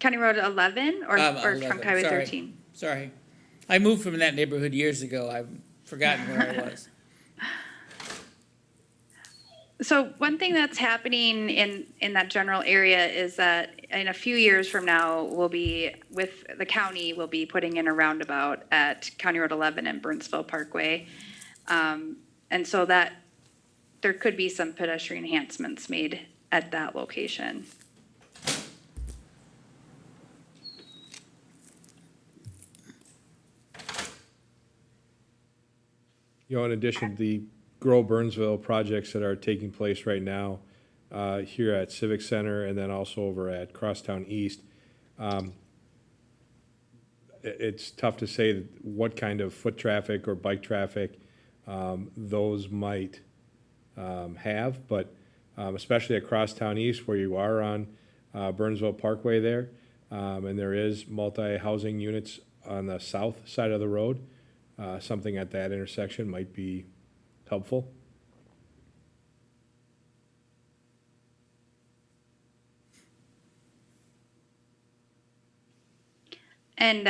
County Road 11 or 11, from Highway sorry. 13? Sorry. I moved from that neighborhood years ago. I've forgotten where I was. So one thing that's happening in that general area is that in a few years from now, we'll be, with the county, we'll be putting in a roundabout at County Road 11 and Burnsville Parkway. And so that there could be some pedestrian enhancements made at that location. you know, in addition to the Grow Burnsville projects that are taking place right now, here at Civic Center and then also over at Crosstown East, it's tough to say what kind of foot traffic or bike traffic those might have, but especially at Crosstown East where you are on Burnsville Parkway there, and there is multi-housing units on the south side of the road, something at that intersection might be helpful. And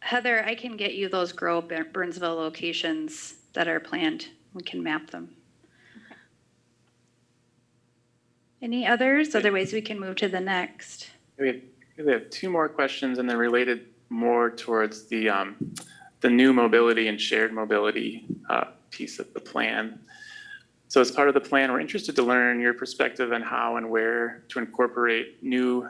Heather, I can get you those Grow Burnsville locations that are planned. We can map them. Okay. Any others? Otherwise, we can move to the next. We have two more questions, and they're related more towards the new mobility and shared mobility piece of the plan. So as part of the plan, we're interested to learn your perspective on how and where to incorporate new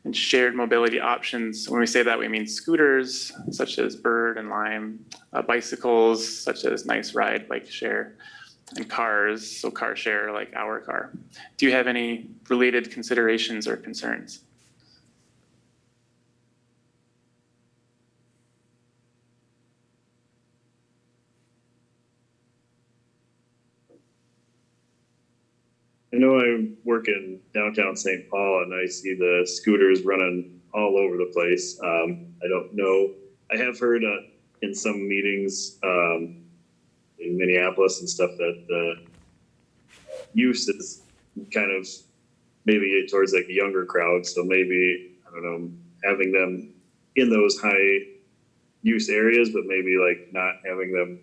and shared mobility options. When we say that, we mean scooters such as Bird and Lime, bicycles such as Nice Ride, Bike Share, and cars, so car share like Our Car. Do you have any related considerations or concerns? I know I work in downtown St. Paul and I see the scooters running all over the place. I don't know. I have heard in some meetings in Minneapolis and stuff that the use is kind of maybe towards like a younger crowd. So maybe, I don't know, having them in those high use areas, but maybe like not having them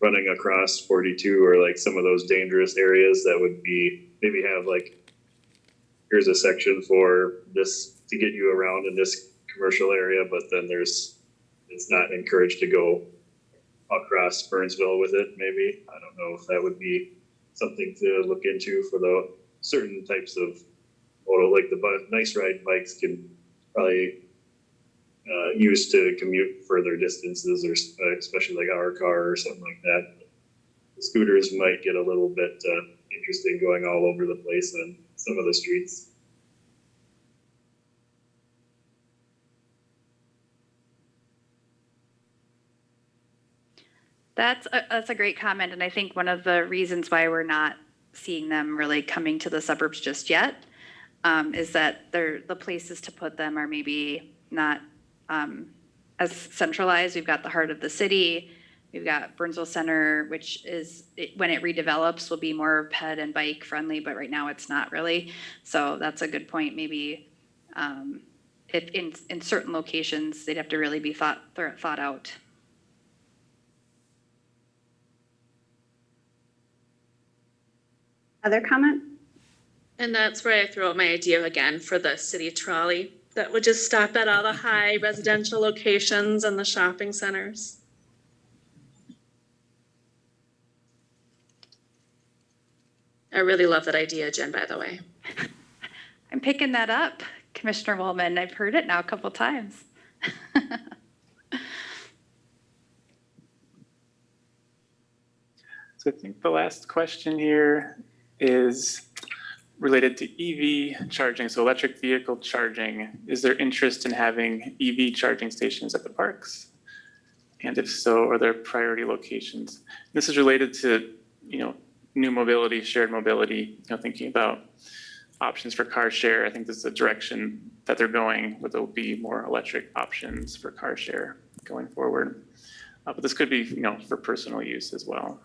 running across 42 or like some of those dangerous areas that would be, maybe have like, here's a section for this to get you around in this commercial area, but then it's not encouraged to go across Burnsville with it, maybe. I don't know if that would be something to look into for the certain types of modal, like the Nice Ride bikes can probably use to commute further distances, or especially like Our Car or something like that. The scooters might get a little bit interesting going all over the place on some of the streets. That's a great comment, and I think one of the reasons why we're not seeing them really coming to the suburbs just yet is that the places to put them are maybe not as centralized. We've got the heart of the city. We've got Burnsville Center, which is, when it redevelops, will be more ped and bike friendly, but right now it's not really. So that's a good point. Maybe if in certain locations, they'd have to really be thought out. Other comment? And that's where I throw out my idea again for the city trolley that would just stop at all the high residential locations and the shopping centers. I really love that idea, Jen, by the way. I'm picking that up, Commissioner Woolman. I've heard it now a couple times. So I think the last question here is related to EV charging, so electric vehicle charging. Is there interest in having EV charging stations at the parks? And if so, are there priority locations? This is related to, new mobility, shared mobility, thinking about options for car share. I think this is the direction that they're going, where there'll be more electric options for car share going forward. But this could be, for personal use as well.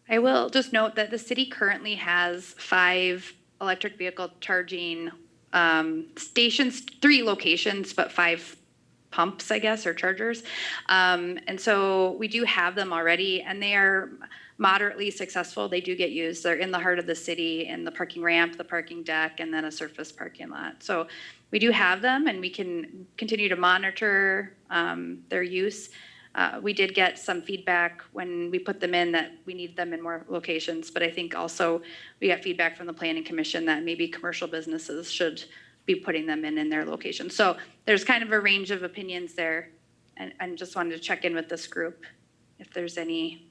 I will just note that the city currently has 5 electric vehicle charging stations, 3 locations, but 5 pumps, I guess, or chargers. And so we do have them already, and they are moderately successful. They do get used. They're in the heart of the city, in the parking ramp, the parking deck, and then a surface parking lot. So we do have them, and we can continue to monitor their use. We did get some feedback when we put them in that we need them in more locations, but I think also we got feedback from the Planning Commission that maybe commercial businesses should be putting them in their location. So there's kind of a range of opinions there, and just wanted to check in with this group if there's any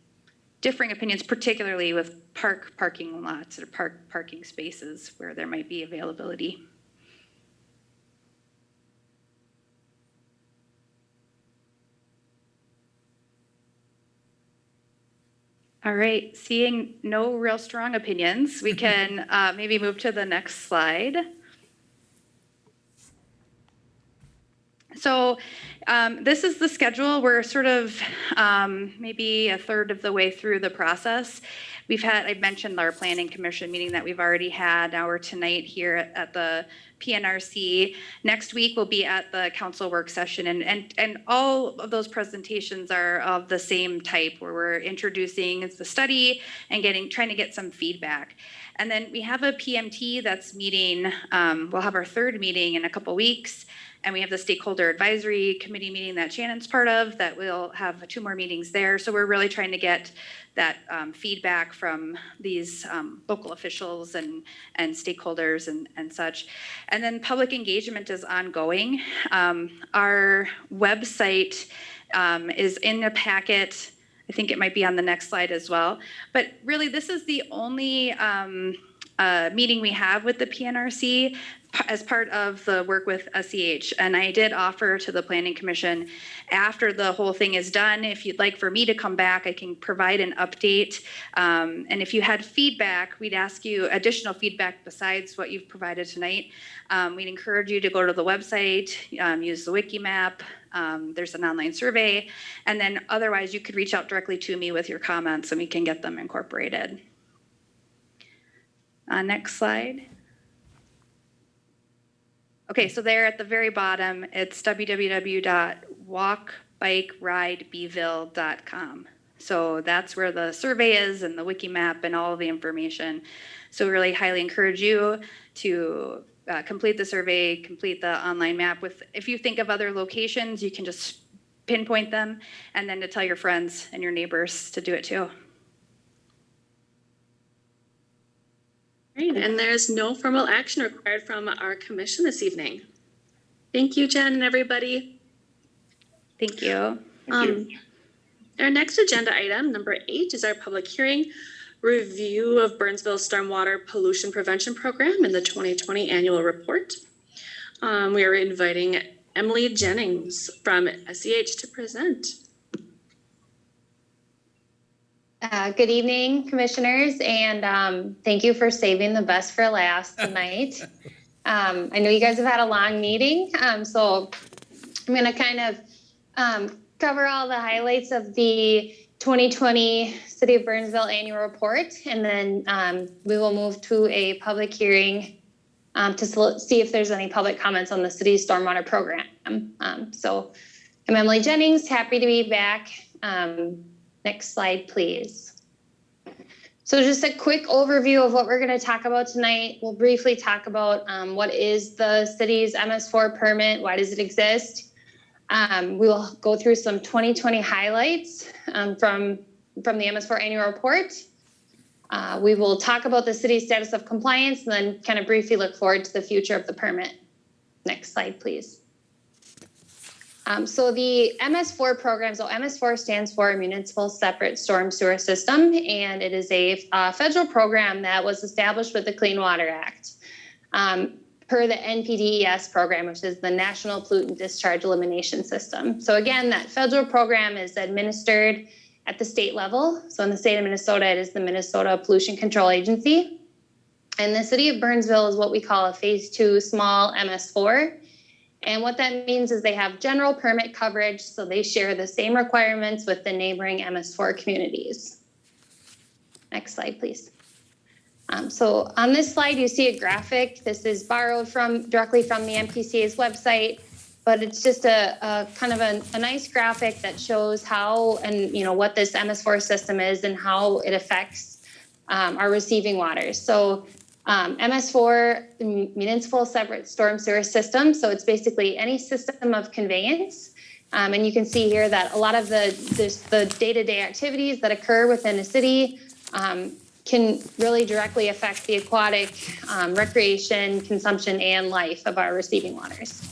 differing opinions, particularly with parking lots or parking spaces where there might be availability. All right, seeing no real strong opinions, we can maybe move to the next slide. So this is the schedule. We're sort of maybe a third of the way through the process. I've mentioned our Planning Commission meeting that we've already had. Now we're tonight here at the PNRC. Next week we'll be at the council work session, and all of those presentations are of the same type, where we're introducing the study and trying to get some feedback. And then we have a PMT that's meeting. We'll have our third meeting in a couple weeks. And we have the Stakeholder Advisory Committee meeting that Shannon's part of, that we'll have 2 more meetings there. So we're really trying to get that feedback from these local officials and stakeholders and such. And then public engagement is ongoing. Our website is in the packet. I think it might be on the next slide as well. But really, this is the only meeting we have with the PNRC as part of the work with SEH. And I did offer to the Planning Commission, after the whole thing is done, if you'd like for me to come back, I can provide an update. And if you had feedback, we'd ask you additional feedback besides what you've provided tonight. We'd encourage you to go to the website, use the wiki map. There's an online survey. And then otherwise, you could reach out directly to me with your comments and we can get them incorporated. Next slide. Okay, so there at the very bottom, it's www.walkbikeridebeville.com. So that's where the survey is and the wiki map and all of the information. So we really highly encourage you to complete the survey, complete the online map. If you think of other locations, you can just pinpoint them, and then to tell your friends and your neighbors to do it too. Great, and there's no formal action required from our commission this evening. Thank you, Jen, and everybody. Thank you. Our next agenda item, number 8, is our public hearing, review of Burnsville Stormwater Pollution Prevention Program in the 2020 annual report. We are inviting Emily Jennings from SEH to present. Good evening, commissioners, and thank you for saving the best for last tonight. I know you guys have had a long meeting, so I'm going to kind of cover all the highlights of the 2020 City of Burnsville annual report, and then we will move to a public hearing to see if there's any public comments on the city's stormwater program. So I'm Emily Jennings, happy to be back. Next slide, please. So just a quick overview of what we're going to talk about tonight. We'll briefly talk about what is the city's MS4 permit, why does it exist? We will go through some 2020 highlights from the MS4 annual report. We will talk about the city's status of compliance and then kind of briefly look forward to the future of the permit. Next slide, please. So the MS4 program, so MS4 stands for Municipal Separate Storm Sewer System, and it is a federal program that was established with the Clean Water Act per the NPDES program, which is the National Pollutant Discharge Elimination System. So again, that federal program is administered at the state level. So in the state of Minnesota, it is the Minnesota Pollution Control Agency. And the city of Burnsville is what we call a phase 2 small MS4. And what that means is they have general permit coverage, so they share the same requirements with the neighboring MS4 communities. Next slide, please. So on this slide, you see a graphic. This is borrowed directly from the MPCA's website, but it's just a kind of a nice graphic that shows how and what this MS4 system is and how it affects our receiving waters. So MS4, Municipal Separate Storm Sewer System. So it's basically any system of conveyance And you can see here that a lot of the day-to-day activities that occur within a city can really directly affect the aquatic recreation, consumption, and life of our receiving waters.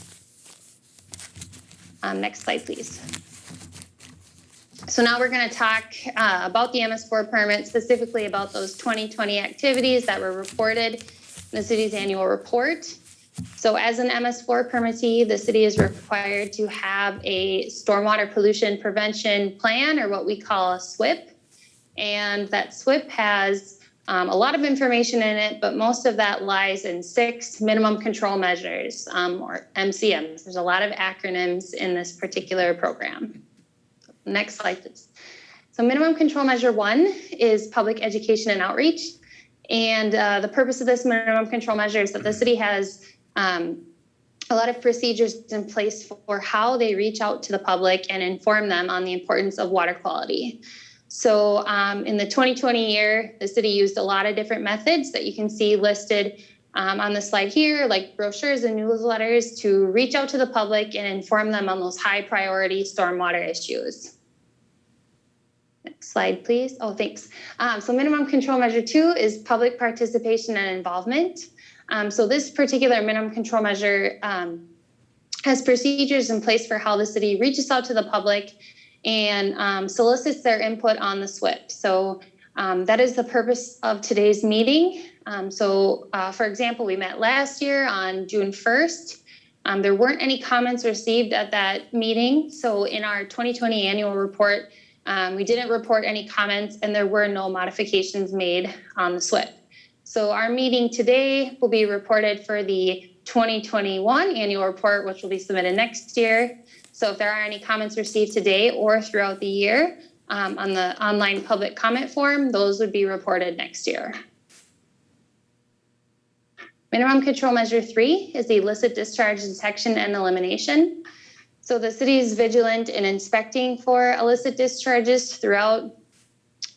Next slide, please. So now we're going to talk about the MS4 permit, specifically about those 2020 activities that were reported in the city's annual report. So as an MS4 permittee, the city is required to have a stormwater pollution prevention plan, or what we call a SWIP. And that SWIP has a lot of information in it, but most of that lies in 6 minimum control measures, or MCMs. There's a lot of acronyms in this particular program. Next slide, please. So minimum control measure 1 is public education and outreach. And the purpose of this minimum control measure is that the city has a lot of procedures in place for how they reach out to the public and inform them on the importance of water quality. So in the 2020 year, the city used a lot of different methods that you can see listed on the slide here, like brochures and newsletters, to reach out to the public and inform them on those high priority stormwater issues. Next slide, please. Oh, thanks. So minimum control measure 2 is public participation and involvement. So this particular minimum control measure has procedures in place for how the city reaches out to the public and solicits their input on the SWIP. So that is the purpose of today's meeting. For example, we met last year on June 1st. There weren't any comments received at that meeting. So in our 2020 annual report, we didn't report any comments, and there were no modifications made on the SWIP. So our meeting today will be reported for the 2021 annual report, which will be submitted next year. So if there are any comments received today or throughout the year on the online public comment form, those would be reported next year. Minimum control measure 3 is the illicit discharge detection and elimination. So the city is vigilant in inspecting for illicit discharges throughout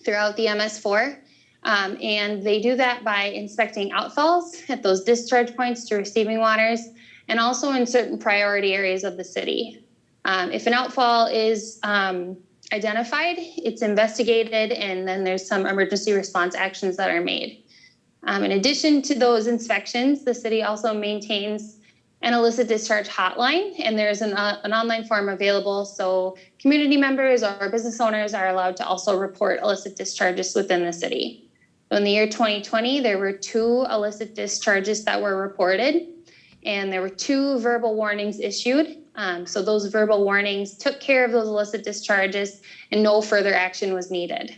the MS4. And they do that by inspecting outfalls at those discharge points to receiving waters, and also in certain priority areas of the city. If an outfall is identified, it's investigated, and then there's some emergency response actions that are made. In addition to those inspections, the city also maintains an illicit discharge hotline, and there's an online form available, so community members or business owners are allowed to also report illicit discharges within the city. So in the year 2020, there were 2 illicit discharges that were reported, and there were 2 verbal warnings issued. So those verbal warnings took care of those illicit discharges, and no further action was needed.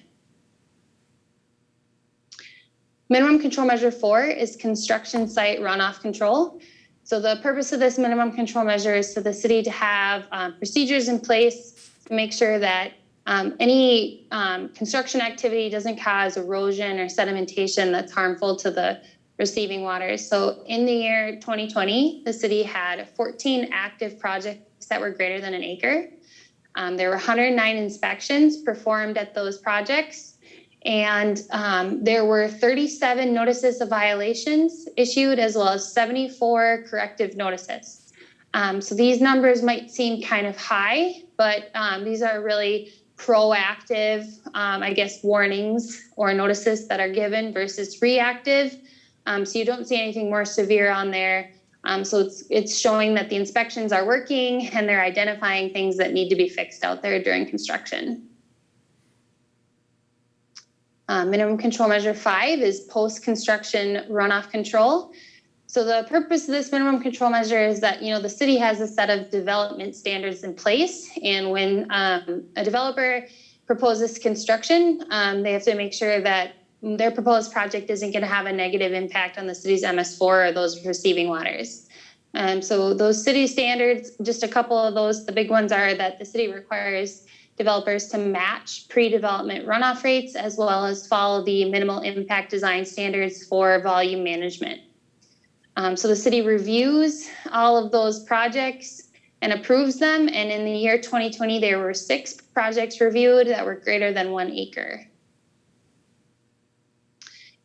Minimum control measure 4 is construction site runoff control. So the purpose of this minimum control measure is for the city to have procedures in place to make sure that any construction activity doesn't cause erosion or sedimentation that's harmful to the receiving waters. So in the year 2020, the city had 14 active projects that were greater than an acre. There were 109 inspections performed at those projects, and there were 37 notices of violations issued, as well as 74 corrective notices. So these numbers might seem kind of high, but these are really proactive, warnings or notices that are given versus reactive. So you don't see anything more severe on there. So it's showing that the inspections are working and they're identifying things that need to be fixed out there during construction. Minimum control measure 5 is post-construction runoff control. So the purpose of this minimum control measure is that, the city has a set of development standards in place. And when a developer proposes construction, they have to make sure that their proposed project isn't going to have a negative impact on the city's MS4 or those receiving waters. So those city standards, just a couple of those, the big ones are that the city requires developers to match pre-development runoff rates, as well as follow the minimal impact design standards for volume management. So the city reviews all of those projects and approves them. And in the year 2020, there were 6 projects reviewed that were greater than 1 acre.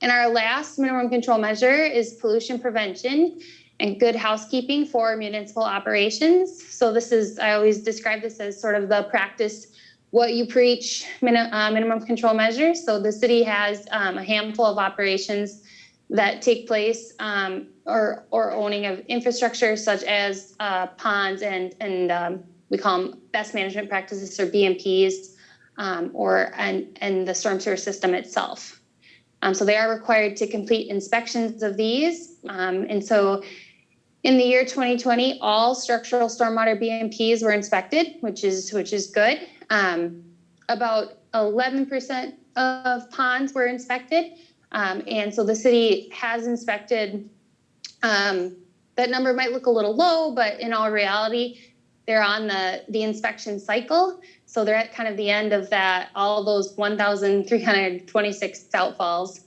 And our last minimum control measure is pollution prevention. and good housekeeping for municipal operations. So this is, I always describe this as sort of the practice what you preach minimum control measures. So the city has a handful of operations that take place or owning of infrastructure such as ponds and we call them best management practices or BMPs and the storm sewer system itself. So they are required to complete inspections of these. And so in the year 2020, all structural stormwater BMPs were inspected, which is good. About 11% of ponds were inspected. And so the city has inspected, that number might look a little low, but in all reality, they're on the inspection cycle. So they're at kind of the end of that, all those 1,326 outfalls.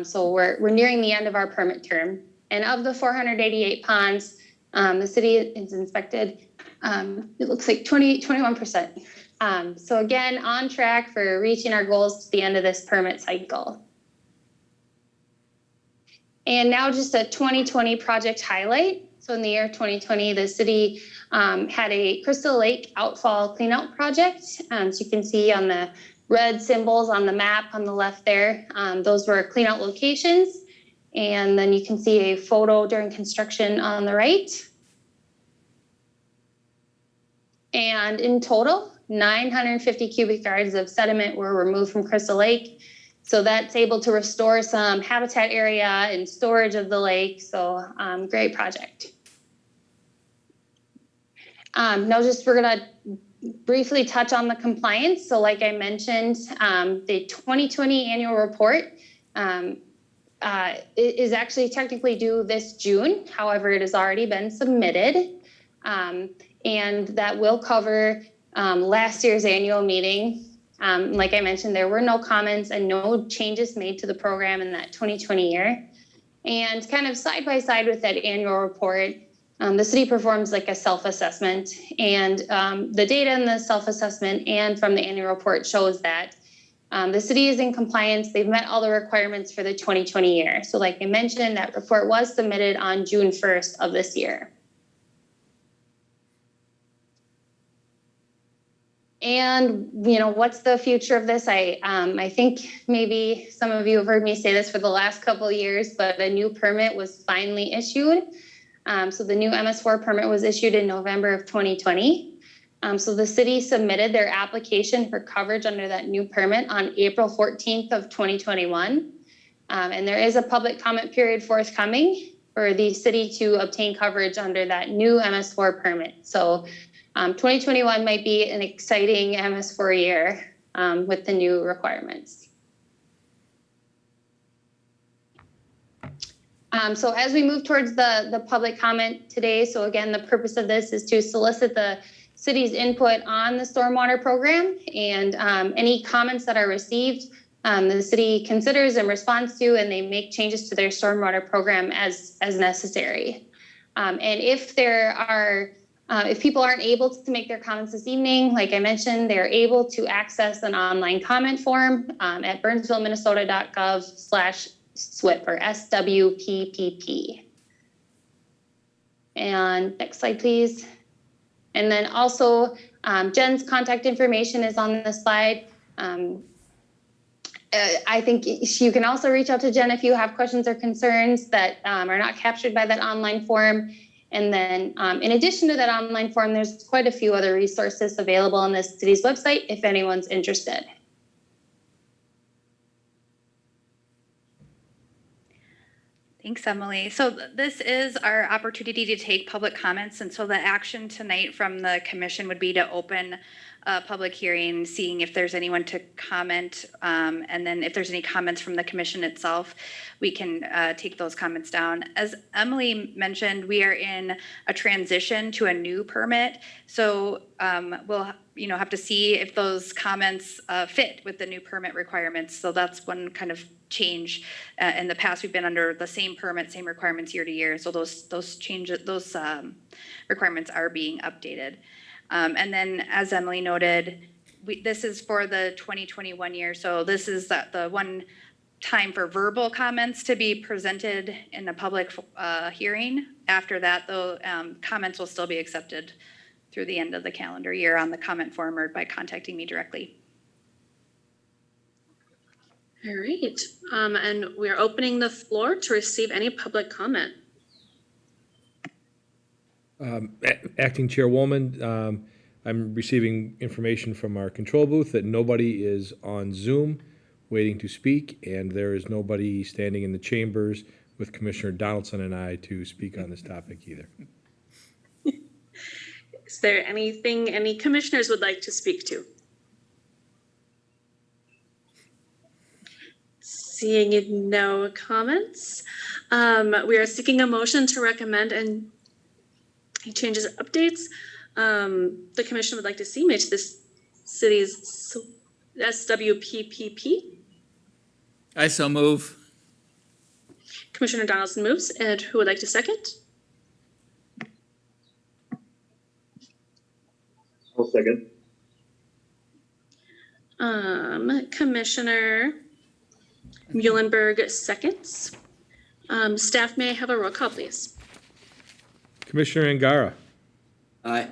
So we're nearing the end of our permit term. And of the 488 ponds, the city is inspected, it looks like 21%. So again, on track for reaching our goals to the end of this permit cycle. And now just a 2020 project highlight. So in the year 2020, the city had a Crystal Lake outfall cleanout project. So you can see on the red symbols on the map on the left there, those were cleanout locations. And then you can see a photo during construction on the right. And in total, 950 cubic yards of sediment were removed from Crystal Lake. So that's able to restore some habitat area and storage of the lake. So great project. Now we're gonna briefly touch on the compliance. So like I mentioned, the 2020 annual report is actually technically due this June. However, it has already been submitted. And that will cover last year's annual meeting. Like I mentioned, there were no comments and no changes made to the program in that 2020 year. And kind of side by side with that annual report, the city performs like a self-assessment, and the data in the self-assessment and from the annual report shows that the city is in compliance. They've met all the requirements for the 2020 year. So like I mentioned, that report was submitted on June 1st of this year. And, you know, what's the future of this? I think maybe some of you have heard me say this for the last couple of years, but a new permit was finally issued. So the new MS4 permit was issued in November of 2020. So the city submitted their application for coverage under that new permit on April 14th of 2021. And there is a public comment period forthcoming for the city to obtain coverage under that new MS4 permit. So 2021 might be an exciting MS4 year with the new requirements. So as we move towards the public comment today, so again, the purpose of this is to solicit the city's input on the stormwater program, and any comments that are received, the city considers and responds to, and they make changes to their stormwater program as necessary. And if there are if people aren't able to make their comments this evening, like I mentioned, they're able to access an online comment form at burnsvilleminnesota.gov/SWPP or SWPPP. And next slide, please. And then also Jen's contact information is on the slide. I think you can also reach out to Jen if you have questions or concerns that are not captured by that online form. And then in addition to that online form, there's quite a few other resources available on the city's website if anyone's interested. Thanks, Emily. So this is our opportunity to take public comments. And so the action tonight from the commission would be to open a public hearing, seeing if there's anyone to comment. And then if there's any comments from the commission itself, we can take those comments down. As Emily mentioned, we are in a transition to a new permit. So we'll have to see if those comments fit with the new permit requirements. So that's one kind of change. In the past, we've been under the same permit, same requirements year to year. So those changes, those requirements are being updated. And then, as Emily noted, this is for the 2021 year. So this is the one time for verbal comments to be presented in a public hearing. After that, though, comments will still be accepted through the end of the calendar year on the comment form or by contacting me directly. All right, and we are opening the floor to receive any public comment. Acting Chairwoman, I'm receiving information from our control booth that nobody is on Zoom waiting to speak, and there is nobody standing in the chambers with Commissioner Donaldson and I to speak on this topic either. Is there anything any commissioners would like to speak to? Seeing no comments, we are seeking a motion to recommend and changes or updates the commission would like to see made to this city's SWPPP. I so move. Commissioner Donaldson moves, and who would like to second? I'll second. Commissioner Muhlenberg seconds. Staff, may I have a roll call, please? Commissioner Angara, Aye.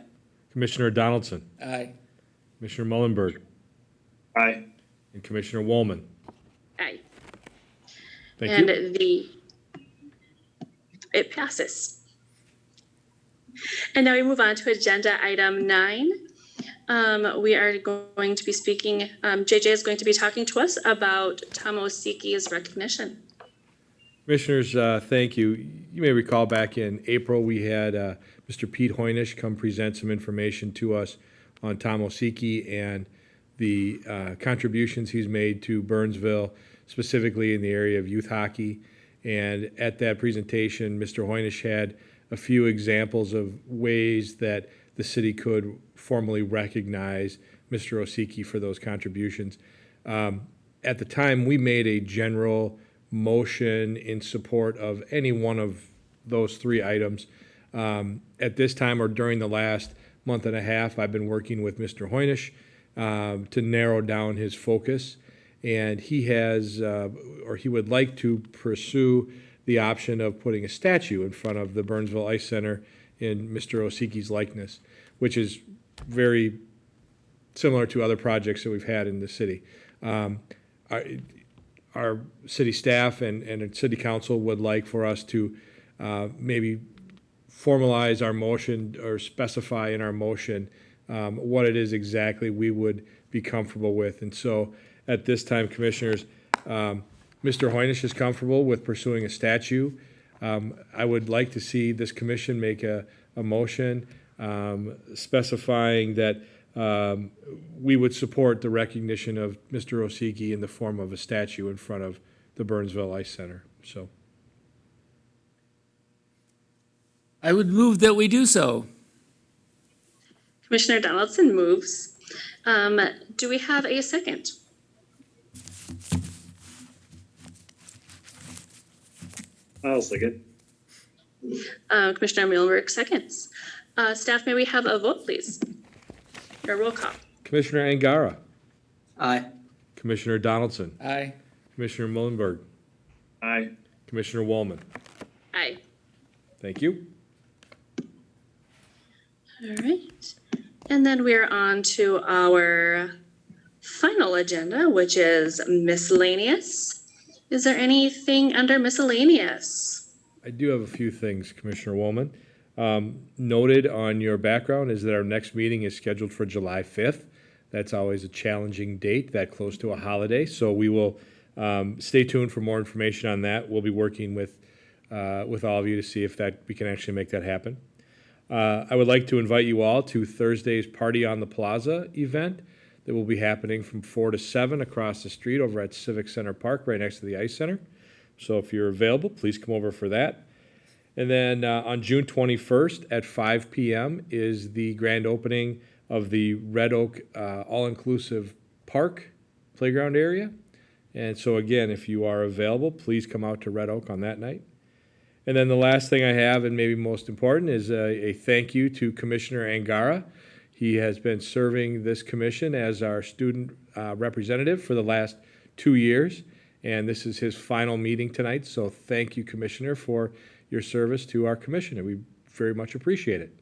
Commissioner Donaldson, Aye. Commissioner Mullenberg, Aye. and Commissioner Woolman. Aye. Thank And you. it passes. And now we move on to agenda item 9. We are going to be speaking, JJ is going to be talking to us about Tom Osiecki's recognition. Commissioners, thank you. You may recall back in April, we had Mr. Pete Hoynish come present some information to us on Tom Osiecki and the contributions he's made to Burnsville, specifically in the area of youth hockey. And at that presentation, Mr. Hoynish had a few examples of ways that the city could formally recognize Mr. Osiecki for those contributions. At the time, we made a general motion in support of any one of those 3 items. At this time or during the last month and a half, I've been working with Mr. Hoynish to narrow down his focus. And he has, or he would like to pursue the option of putting a statue in front of the Burnsville Ice Center in Mr. Osiecki's likeness, which is very similar to other projects that we've had in the city. Our city staff and city council would like for us to maybe formalize our motion or specify in our motion what it is exactly we would be comfortable with. And so at this time, commissioners, Mr. Hoynish is comfortable with pursuing a statue. I would like to see this commission make a motion specifying that we would support the recognition of Mr. Osiecki in the form of a statue in front of the Burnsville Ice Center. So I would move that we do so. Commissioner Donaldson moves. Do we have a second? I'll second. Commissioner Muhlenberg seconds. Staff, may we have a vote, please? Or roll call. Commissioner Angara, Aye. Commissioner Donaldson, Aye. Commissioner Mullenberg, Aye. Commissioner Woolman. Aye. Thank you. All right. And then we're on to our final agenda, which is miscellaneous. Is there anything under miscellaneous? I do have a few things, Commissioner Woolman. Noted on your background is that our next meeting is scheduled for July 5th. That's always a challenging date, that close to a holiday. So we will stay tuned for more information on that. We'll be working with all of you to see if we can actually make that happen. I would like to invite you all to Thursday's Party on the Plaza event that will be happening from 4 to 7 across the street over at Civic Center Park, right next to the Ice Center. So if you're available, please come over for that. And then on June 21st at 5 p.m. is the grand opening of the Red Oak All-Inclusive Park playground area. And so again, if you are available, please come out to Red Oak on that night. And then the last thing I have, and maybe most important, is a thank you to Commissioner Angara. He has been serving this commission as our student representative for the last 2 years. and this is his final meeting tonight. So thank you, Commissioner, for your service to our commission, and we very much appreciate it.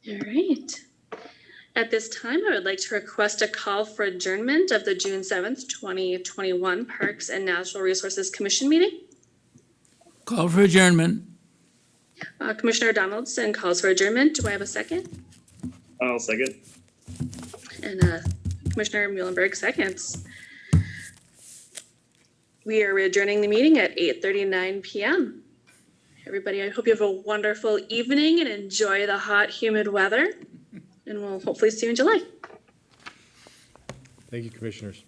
All right. At this time, I would like to request a call for adjournment of the June 7th, 2021 Parks and Natural Resources Commission meeting. Call for adjournment. Commissioner Donaldson calls for adjournment. Do I have a second? I'll second. And Commissioner Muhlenberg seconds. We are adjourning the meeting at 8:39 p.m. Everybody, I hope you have a wonderful evening and enjoy the hot, humid weather. And we'll hopefully see you in July. Thank you, Commissioners.